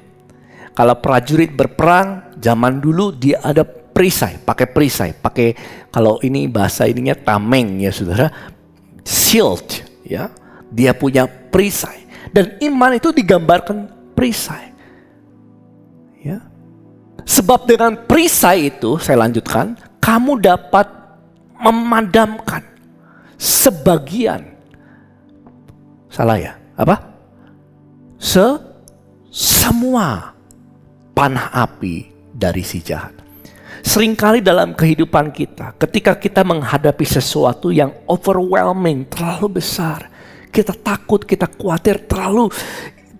Kalau prajurit berperang zaman dulu dia ada perisai, pakai kalau ini bahasa ininya tameng ya saudara, shield ya. Dia punya perisai dan iman itu digambarkan perisai. Ya. Sebab dengan perisai itu, saya lanjutkan, kamu dapat memadamkan sebagian. Salah ya? Apa? Semua panah api dari si jahat. Seringkali dalam kehidupan kita, ketika kita menghadapi sesuatu yang overwhelming, terlalu besar, kita takut, kita khawatir,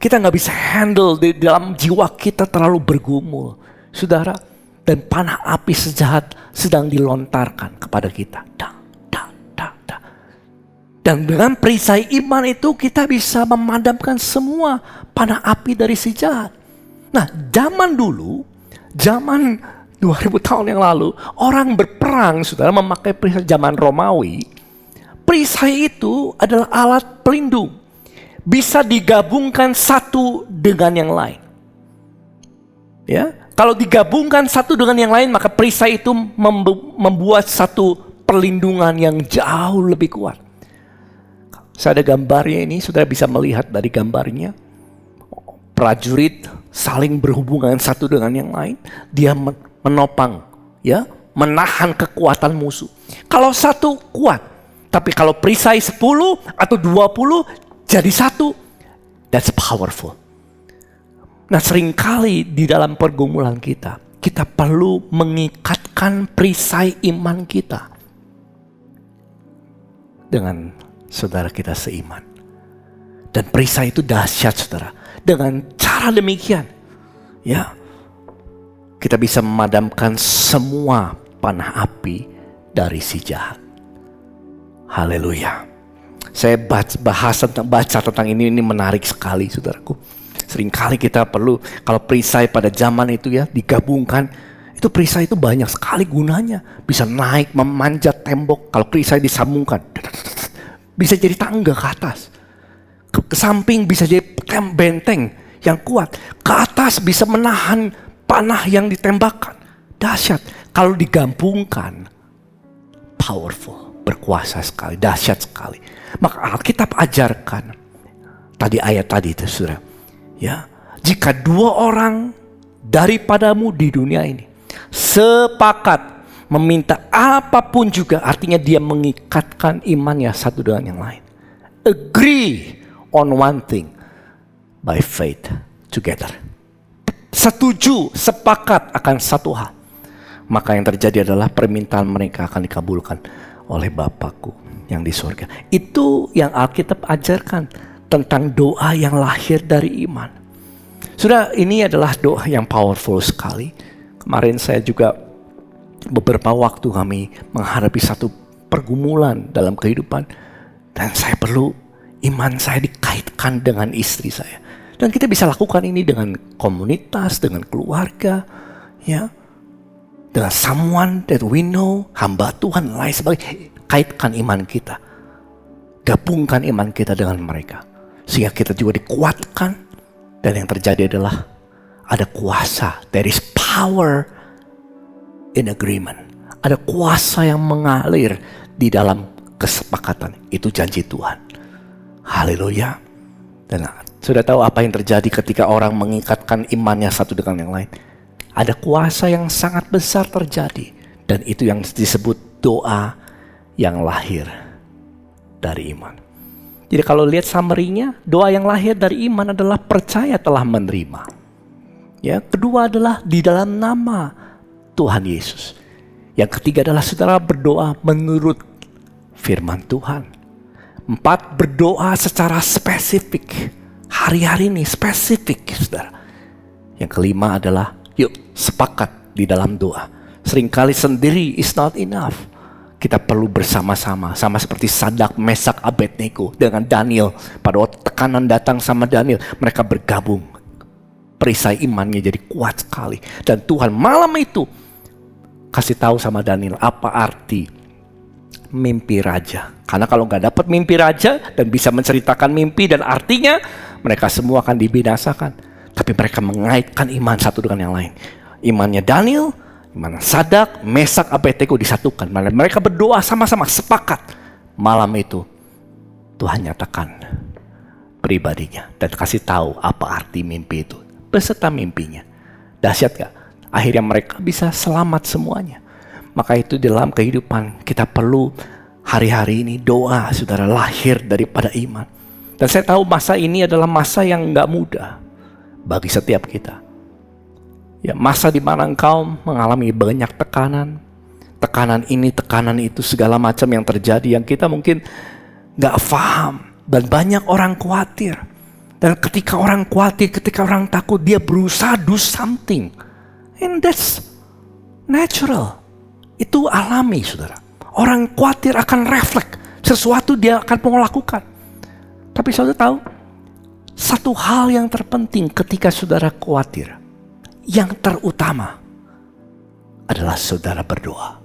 kita nggak bisa handle, di dalam jiwa kita terlalu bergumul, saudara, dan panah api sejahat sedang dilontarkan kepada kita. Dan dengan perisai iman itu kita bisa memadamkan semua panah api dari si jahat. Nah, zaman dulu, zaman 2000 tahun yang lalu, orang berperang, saudara, memakai perisai zaman Romawi. Perisai itu adalah alat pelindung. Bisa digabungkan satu dengan yang lain. Ya, kalau digabungkan satu dengan yang lain, maka perisai itu membuat satu perlindungan yang jauh lebih kuat. Saya ada gambarnya ini, saudara bisa melihat dari gambarnya. Prajurit saling berhubungan satu dengan yang lain. Dia menopang, ya, menahan kekuatan musuh. Kalau satu kuat, tapi kalau perisai 10 atau 20 jadi satu, that's powerful. Nah, seringkali di dalam pergumulan kita perlu mengikatkan perisai iman kita dengan saudara kita seiman. Dan perisai itu dahsyat, saudara. Dengan cara demikian, ya, kita bisa memadamkan semua panah api dari si jahat. Haleluya. Saya baca tentang ini menarik sekali, saudaraku. Seringkali kita perlu, kalau perisai pada zaman itu ya digabungkan, itu perisai itu banyak sekali gunanya. Bisa naik memanjat tembok kalau perisai disambungkan. Bisa jadi tangga ke atas. Ke samping bisa jadi benteng yang kuat. Ke atas bisa menahan panah yang ditembakkan. Dahsyat. Kalau digabungkan, powerful, berkuasa sekali, dahsyat sekali. Maka Alkitab ajarkan, tadi ayat tadi itu, saudara. Ya, jika 2 orang daripadamu di dunia ini sepakat meminta apapun juga, artinya dia mengikatkan imannya satu dengan yang lain. Agree on one thing by faith together. Setuju, sepakat akan satu hal. Maka yang terjadi adalah permintaan mereka akan dikabulkan oleh Bapakku yang di surga. Itu yang Alkitab ajarkan tentang doa yang lahir dari iman. Sudah, ini adalah doa yang powerful sekali. Kemarin saya juga beberapa waktu kami menghadapi satu pergumulan dalam kehidupan. Dan saya perlu iman saya dikaitkan dengan istri saya. Dan kita bisa lakukan ini dengan komunitas, dengan keluarga, ya, dengan someone that we know, hamba Tuhan, lain sebagainya. Kaitkan iman kita. Gabungkan iman kita dengan mereka. Sehingga kita juga dikuatkan. Dan yang terjadi adalah ada kuasa. There is power in agreement. Ada kuasa yang mengalir di dalam kesepakatan. Itu janji Tuhan. Haleluya. Dan sudah tahu apa yang terjadi ketika orang mengikatkan imannya satu dengan yang lain. Ada kuasa yang sangat besar terjadi. Dan itu yang disebut doa yang lahir dari iman. Jadi kalau lihat summary-nya, doa yang lahir dari iman adalah percaya telah menerima. Ya, kedua adalah di dalam nama Tuhan Yesus. Yang ketiga adalah saudara berdoa menurut firman Tuhan. 4, berdoa secara spesifik. Hari-hari ini spesifik, saudara. Yang kelima adalah yuk sepakat di dalam doa. Seringkali sendiri is not enough. Kita perlu bersama-sama, sama seperti Sadak, Mesak, Abednego dengan Daniel. Pada waktu tekanan datang sama Daniel, mereka bergabung. Perisai imannya jadi kuat sekali. Dan Tuhan malam itu kasih tahu sama Daniel apa arti mimpi raja. Karena kalau nggak dapat mimpi raja dan bisa menceritakan mimpi dan artinya, mereka semua akan dibinasakan. Tapi mereka mengaitkan iman satu dengan yang lain. Imannya Daniel, iman Sadak, Mesak, Abednego disatukan. Mereka berdoa sama-sama, sepakat. Malam itu Tuhan nyatakan pribadinya dan kasih tahu apa arti mimpi itu beserta mimpinya. Dahsyat gak? Akhirnya mereka bisa selamat semuanya. Maka itu dalam kehidupan kita perlu hari-hari ini doa, saudara, lahir daripada iman. Dan saya tahu masa ini adalah masa yang gak mudah bagi setiap kita. Ya, masa di mana engkau mengalami banyak tekanan. Tekanan ini, tekanan itu, segala macam yang terjadi yang kita mungkin gak paham. Dan banyak orang khawatir. Dan ketika orang khawatir, ketika orang takut, dia berusaha do something. And that's natural. Itu alami, saudara. Orang khawatir akan refleks. Sesuatu dia akan mau lakukan. Tapi saudara tahu, satu hal yang terpenting ketika saudara khawatir, yang terutama adalah saudara berdoa.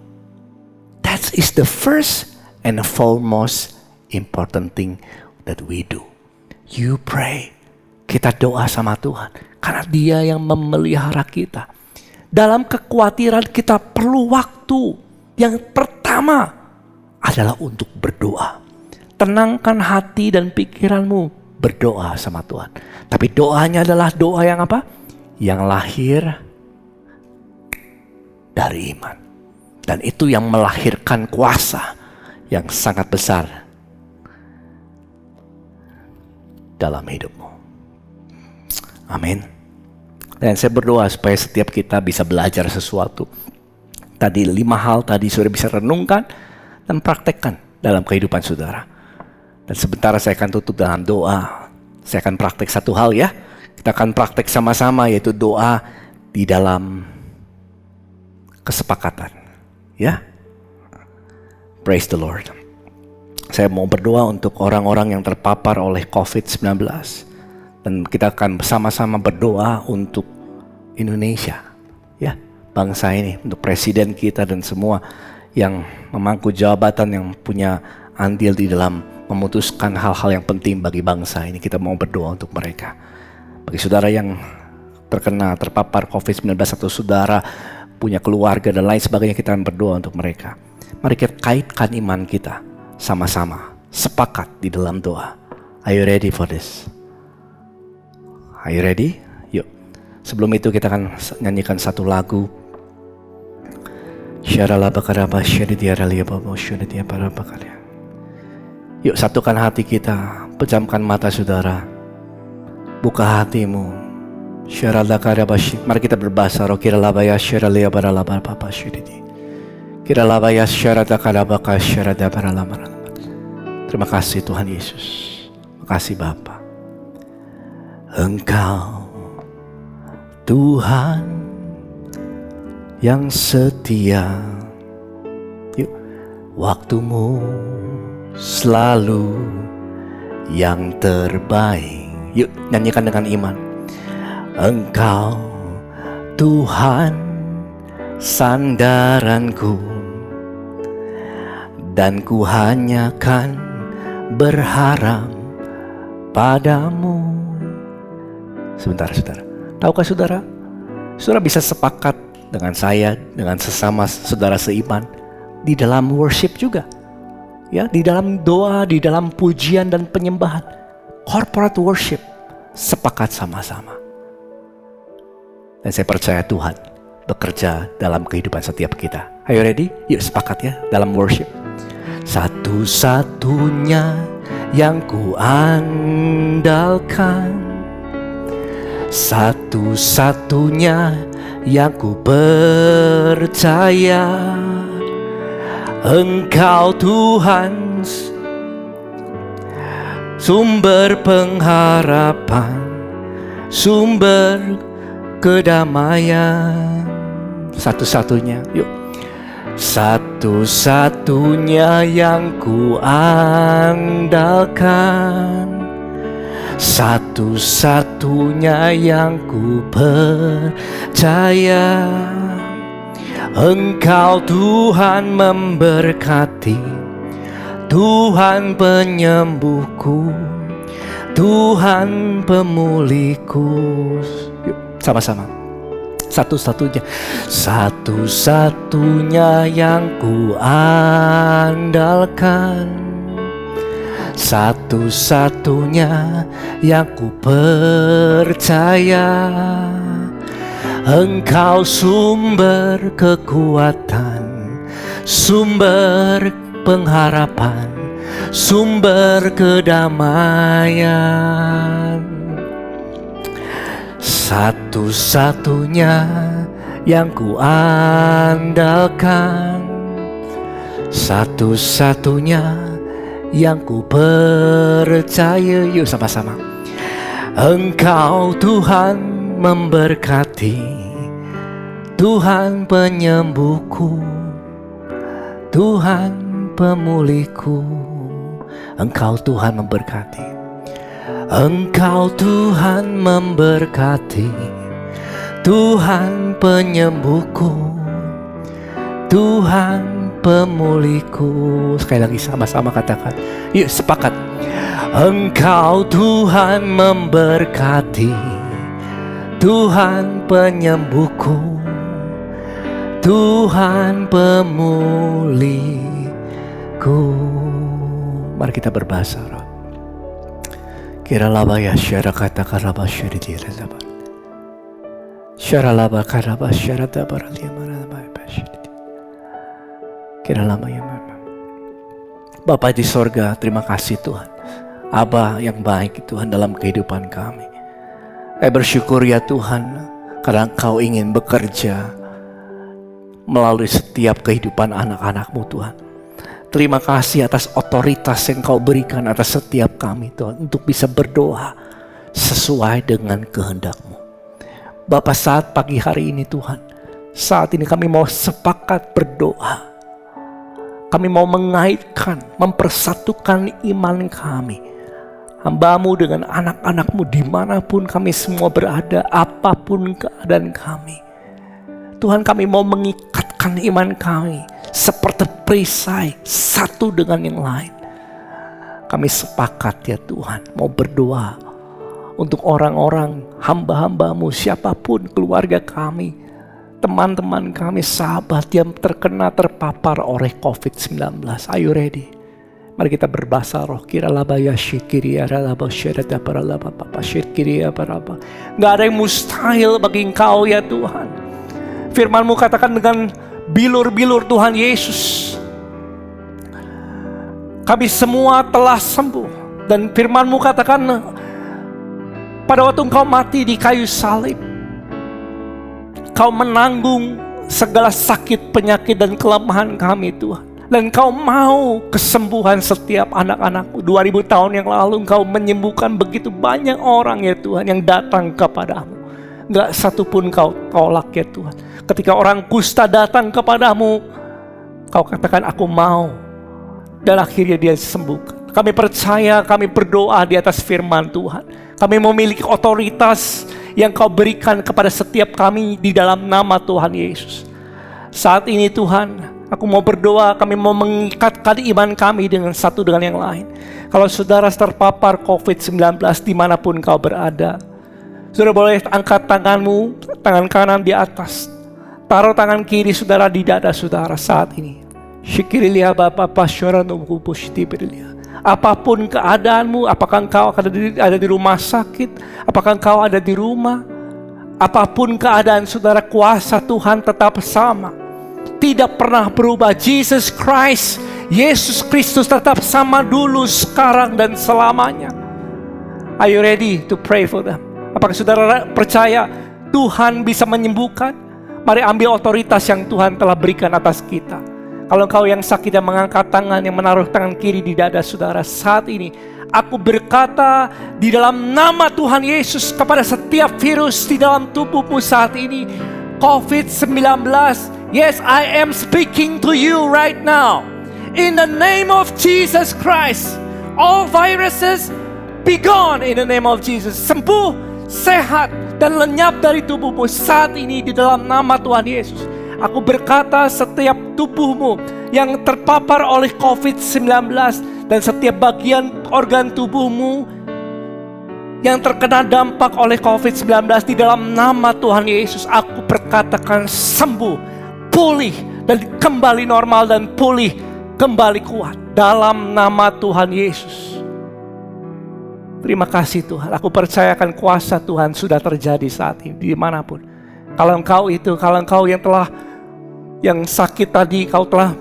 That is the first and the foremost important thing that we do. You pray. Kita doa sama Tuhan. Karena Dia yang memelihara kita. Dalam kekhawatiran kita perlu waktu. Yang pertama adalah untuk berdoa. Tenangkan hati dan pikiranmu. Berdoa sama Tuhan. Tapi doanya adalah doa yang apa? Yang lahir dari iman. Dan itu yang melahirkan kuasa yang sangat besar dalam hidupmu. Amin. Dan saya berdoa supaya setiap kita bisa belajar sesuatu. Tadi 5 hal tadi saudara bisa renungkan dan praktekkan dalam kehidupan saudara. Dan sebentar saya akan tutup dalam doa. Saya akan praktek satu hal ya. Kita akan praktek sama-sama, yaitu doa di dalam kesepakatan. Ya. Praise the Lord. Saya mau berdoa untuk orang-orang yang terpapar oleh COVID-19. Dan kita akan bersama-sama berdoa untuk Indonesia. Ya, bangsa ini, untuk presiden kita dan semua yang memangku jabatan, yang punya andil di dalam memutuskan hal-hal yang penting bagi bangsa ini. Kita mau berdoa untuk mereka. Bagi saudara yang terpapar COVID-19 atau saudara punya keluarga dan lain sebagainya, kita akan berdoa untuk mereka. Mari kita kaitkan iman kita sama-sama, sepakat di dalam doa. Are you ready for this? Are you ready? Yuk. Sebelum itu kita akan nyanyikan satu lagu. Yuk, satukan hati kita, pejamkan mata saudara, buka hatimu. Mari kita berbahasa. Terima kasih Tuhan Yesus. Terima kasih Bapa. Engkau Tuhan yang setia. Yuk, waktumu selalu yang terbaik. Yuk, nyanyikan dengan iman. Engkau Tuhan sandaranku, dan ku hanya kan berharap padamu. Sebentar saudara, tahukah saudara, saudara bisa sepakat dengan saya, dengan sesama saudara seiman di dalam worship juga, ya, di dalam doa, di dalam pujian dan penyembahan, corporate worship, sepakat sama-sama. Dan saya percaya Tuhan bekerja dalam kehidupan setiap kita. Are you ready? Yuk sepakat ya dalam worship. Satu-satunya yang ku andalkan, satu-satunya yang ku percaya, Engkau Tuhan, sumber pengharapan, sumber kedamaian. Satu-satunya, yuk. Satu-satunya yang ku andalkan, satu-satunya yang ku percaya, Engkau Tuhan memberkati, Tuhan penyembuhku, Tuhan pemulihku. Yuk, sama-sama. Satu-satunya, satu-satunya yang ku andalkan, satu-satunya yang ku percaya, Engkau sumber kekuatan, sumber pengharapan, sumber kedamaian. Satu-satunya yang ku andalkan, satu-satunya yang ku percaya. Yuk sama-sama. Engkau Tuhan memberkati, Tuhan penyembuhku, Tuhan pemulihku. Engkau Tuhan memberkati. Engkau Tuhan memberkati, Tuhan penyembuhku, Tuhan pemulihku. Sekali lagi sama-sama katakan, yuk sepakat. Engkau Tuhan memberkati, Tuhan penyembuhku, Tuhan pemulihku. Mari kita berbahasa roh. Kira laba ya syara kata karaba syari dira laba. Syara laba karaba syara dabar liamana laba syari. Kira lama ya mama. Bapa di sorga, terima kasih Tuhan. Aba yang baik Tuhan dalam kehidupan kami. Saya bersyukur ya Tuhan, karena Engkau ingin bekerja melalui setiap kehidupan anak-anak-Mu Tuhan. Terima kasih atas otoritas yang Kau berikan atas setiap kami Tuhan, untuk bisa berdoa sesuai dengan kehendak-Mu. Bapa, saat pagi hari ini Tuhan, saat ini kami mau sepakat berdoa. Kami mau mengaitkan, mempersatukan iman kami, hamba-Mu dengan anak-anak-Mu dimanapun kami semua berada, apapun keadaan kami. Tuhan, kami mau mengikatkan iman kami seperti perisai satu dengan yang lain. Kami sepakat ya Tuhan, mau berdoa untuk orang-orang hamba-hamba-Mu, siapapun keluarga kami, teman-teman kami, sahabat yang terpapar oleh COVID-19. Are you ready? Mari kita berbahasa roh. Kira laba ya syikiri ya laba syirata para laba papa syikiri ya para laba. Gak ada yang mustahil bagi Engkau ya Tuhan. Firman-Mu katakan dengan bilur-bilur Tuhan Yesus, kami semua telah sembuh. Dan firman-Mu katakan pada waktu Engkau mati di kayu salib, Kau menanggung segala sakit, penyakit dan kelemahan kami Tuhan. Dan Kau mau kesembuhan setiap anak-anak-Mu. 2000 tahun yang lalu Engkau menyembuhkan begitu banyak orang ya Tuhan yang datang kepadamu. Gak satu pun Kau tolak ya Tuhan. Ketika orang kusta datang kepadamu, Kau katakan aku mau. Dan akhirnya dia disembuhkan. Kami percaya, kami berdoa di atas firman Tuhan. Kami memiliki otoritas yang Kau berikan kepada setiap kami di dalam nama Tuhan Yesus. Saat ini Tuhan, aku mau berdoa, kami mau mengikatkan iman kami dengan satu dengan yang lain. Kalau saudara terpapar COVID-19 dimanapun kau berada, saudara boleh angkat tanganmu, tangan kanan di atas. Taruh tangan kiri saudara di dada saudara saat ini. Syikirilia Bapak Pasyara Nungkupu Syitibirilia. Apapun keadaanmu, apakah engkau ada di rumah sakit, apakah engkau ada di rumah, apapun keadaan saudara, kuasa Tuhan tetap sama. Tidak pernah berubah. Jesus Christ, Yesus Kristus tetap sama dulu, sekarang dan selamanya. Are you ready to pray for them? Apakah saudara percaya Tuhan bisa menyembuhkan? Mari ambil otoritas yang Tuhan telah berikan atas kita. Kalau engkau yang sakit yang mengangkat tangan, yang menaruh tangan kiri di dada saudara saat ini, aku berkata di dalam nama Tuhan Yesus kepada setiap virus di dalam tubuhmu saat ini, COVID-19, yes, I am speaking to you right now. In the name of Jesus Christ, all viruses be gone in the name of Jesus. Sembuh, sehat, dan lenyap dari tubuhmu saat ini di dalam nama Tuhan Yesus. Aku berkata setiap tubuhmu yang terpapar oleh COVID-19 dan setiap bagian organ tubuhmu yang terkena dampak oleh COVID-19 di dalam nama Tuhan Yesus, aku berkatakan sembuh, pulih, dan kembali normal dan pulih, kembali kuat dalam nama Tuhan Yesus. Terima kasih Tuhan, aku percayakan kuasa Tuhan sudah terjadi saat ini dimanapun. Kalau engkau yang sakit tadi, kau telah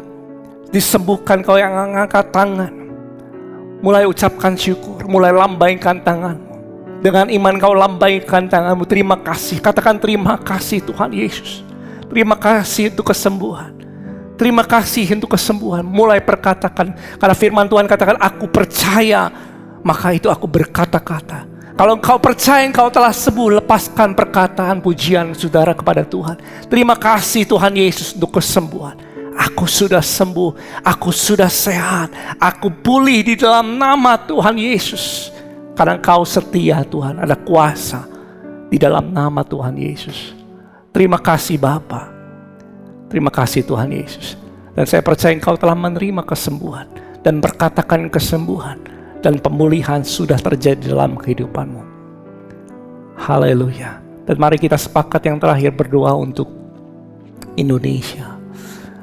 disembuhkan, kau yang angkat tangan, mulai ucapkan syukur, mulai lambaikan tanganmu. Dengan iman kau lambaikan tanganmu, terima kasih, katakan terima kasih Tuhan Yesus. Terima kasih untuk kesembuhan. Terima kasih untuk kesembuhan. Mulai perkatakan, karena firman Tuhan katakan, aku percaya, maka itu aku berkata-kata. Kalau engkau percaya engkau telah sembuh, lepaskan perkataan pujian saudara kepada Tuhan. Terima kasih Tuhan Yesus untuk kesembuhan. Aku sudah sembuh, aku sudah sehat, aku pulih di dalam nama Tuhan Yesus. Karena Engkau setia Tuhan, ada kuasa di dalam nama Tuhan Yesus. Terima kasih Bapa. Terima kasih Tuhan Yesus. Dan saya percaya Engkau telah menerima kesembuhan dan berkatakan kesembuhan dan pemulihan sudah terjadi dalam kehidupanmu. Haleluya. Dan mari kita sepakat yang terakhir berdoa untuk Indonesia.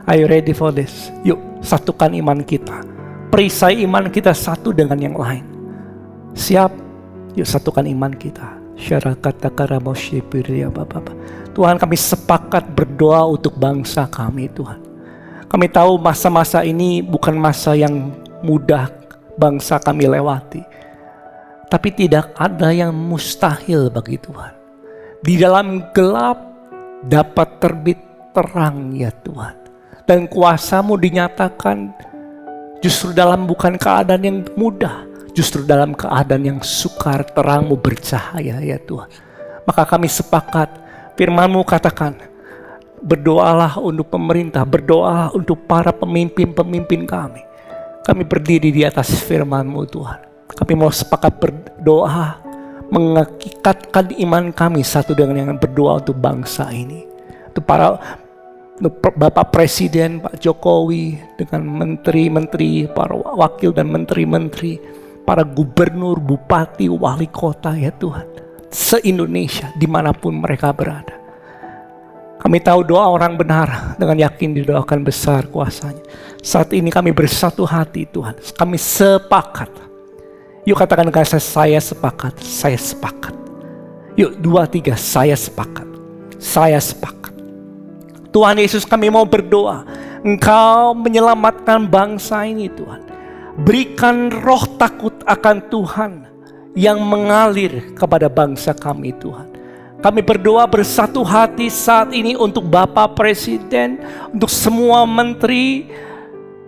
Are you ready for this? Yuk, satukan iman kita. Perisai iman kita satu dengan yang lain. Siap? Yuk, satukan iman kita. Tuhan, kami sepakat berdoa untuk bangsa kami, Tuhan. Kami tahu masa-masa ini bukan masa yang mudah bangsa kami lewati. Tapi tidak ada yang mustahil bagi Tuhan. Di dalam gelap dapat terbit terang ya Tuhan. Dan kuasa-Mu dinyatakan justru dalam bukan keadaan yang mudah, justru dalam keadaan yang sukar terang-Mu bercahaya ya Tuhan. Maka kami sepakat, firman-Mu katakan, berdoalah untuk pemerintah, berdoalah untuk para pemimpin-pemimpin kami. Kami berdiri di atas firman-Mu Tuhan. Kami mau sepakat berdoa, mengikatkan iman kami satu dengan yang berdoa untuk bangsa ini. Untuk para Bapak Presiden, Pak Jokowi, dengan menteri-menteri, para wakil dan menteri-menteri, para gubernur, bupati, wali kota ya Tuhan, se-Indonesia dimanapun mereka berada. Kami tahu doa orang benar dengan yakin didoakan besar kuasanya. Saat ini kami bersatu hati Tuhan, kami sepakat. Yuk katakan dengan saya sepakat, saya sepakat. Yuk 2, 3, saya sepakat, saya sepakat. Tuhan Yesus, kami mau berdoa, Engkau menyelamatkan bangsa ini Tuhan. Berikan roh takut akan Tuhan yang mengalir kepada bangsa kami Tuhan. Kami berdoa bersatu hati saat ini untuk Bapak Presiden, untuk semua menteri,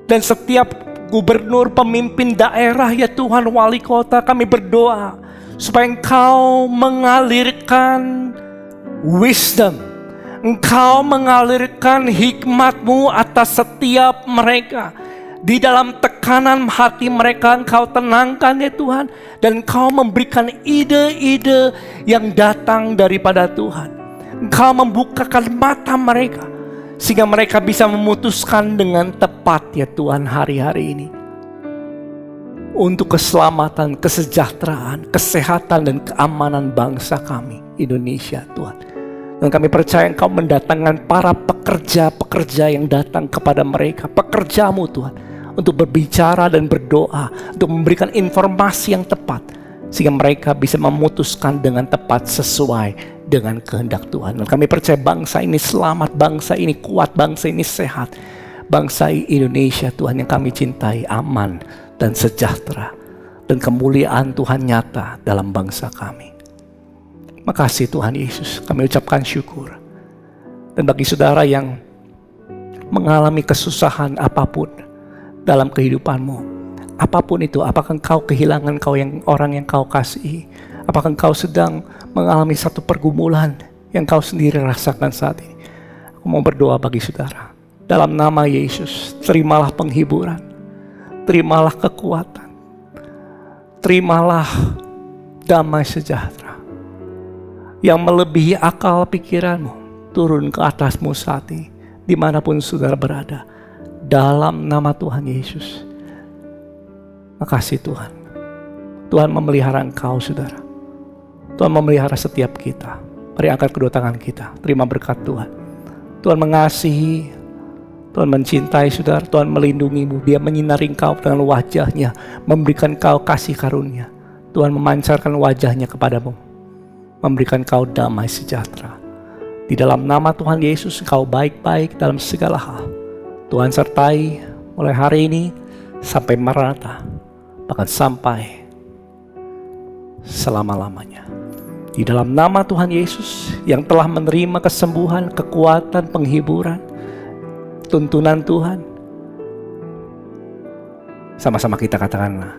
dan setiap gubernur, pemimpin daerah ya Tuhan, wali kota. Kami berdoa supaya Engkau mengalirkan wisdom, Engkau mengalirkan hikmat-Mu atas setiap mereka. Di dalam tekanan hati mereka Engkau tenangkan ya Tuhan. Dan Engkau memberikan ide-ide yang datang daripada Tuhan. Engkau membukakan mata mereka sehingga mereka bisa memutuskan dengan tepat ya Tuhan hari-hari ini. Untuk keselamatan, kesejahteraan, kesehatan dan keamanan bangsa kami Indonesia Tuhan. Dan kami percaya Engkau mendatangkan para pekerja-pekerja yang datang kepada mereka, pekerja-Mu Tuhan, untuk berbicara dan berdoa, untuk memberikan informasi yang tepat, sehingga mereka bisa memutuskan dengan tepat sesuai dengan kehendak Tuhan. Dan kami percaya bangsa ini selamat, bangsa ini kuat, bangsa ini sehat, bangsa Indonesia Tuhan yang kami cintai, aman dan sejahtera, dan kemuliaan Tuhan nyata dalam bangsa kami. Makasih Tuhan Yesus, kami ucapkan syukur. Dan bagi saudara yang mengalami kesusahan apapun dalam kehidupanmu, apapun itu, apakah engkau kehilangan orang yang kau kasihi, apakah engkau sedang mengalami satu pergumulan yang kau sendiri rasakan saat ini, aku mau berdoa bagi saudara. Dalam nama Yesus, terimalah penghiburan, terimalah kekuatan, terimalah damai sejahtera yang melebihi akal pikiranmu, turun ke atasmu saat ini, dimanapun saudara berada, dalam nama Tuhan Yesus. Makasih Tuhan. Tuhan memelihara engkau saudara. Tuhan memelihara setiap kita. Mari angkat kedua tangan kita, terima berkat Tuhan. Tuhan mengasihi, Tuhan mencintai saudara, Tuhan melindungimu. Dia menyinari engkau dengan wajahnya, memberikan engkau kasih karunia. Tuhan memancarkan wajahnya kepadamu, memberikan kau damai sejahtera. Di dalam nama Tuhan Yesus, engkau baik-baik dalam segala hal. Tuhan sertai mulai hari ini sampai Maranatha, bahkan sampai selama-lamanya. Di dalam nama Tuhan Yesus yang telah menerima kesembuhan, kekuatan, penghiburan, tuntunan Tuhan, sama-sama kita katakanlah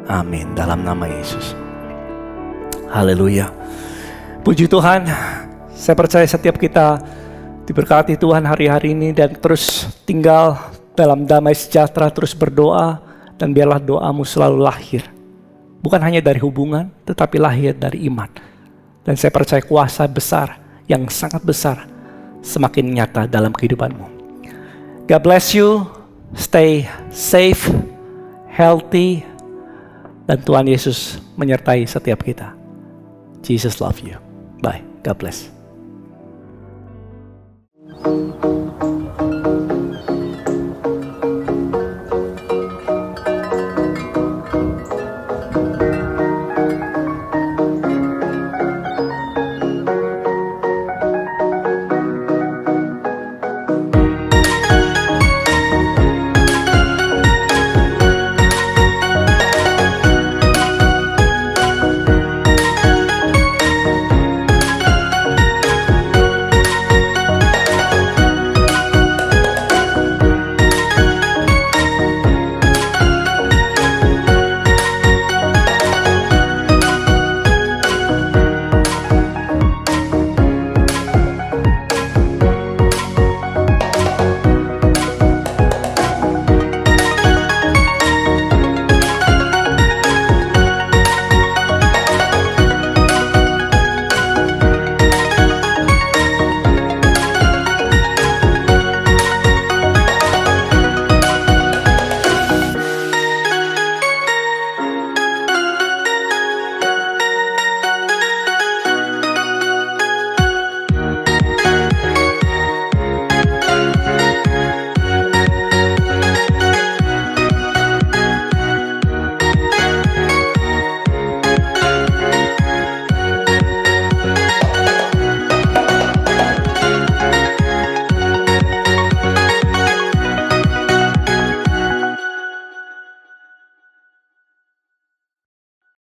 amin dalam nama Yesus. Haleluya. Puji Tuhan. Saya percaya setiap kita Diberkati Tuhan hari-hari ini dan terus tinggal dalam damai sejahtera, terus berdoa, dan biarlah doamu selalu lahir. Bukan hanya dari hubungan, tetapi lahir dari iman. Dan saya percaya kuasa besar, yang sangat besar, semakin nyata dalam kehidupanmu. God bless you, stay safe, healthy, dan Tuhan Yesus menyertai setiap kita. Jesus love you. Bye. God bless.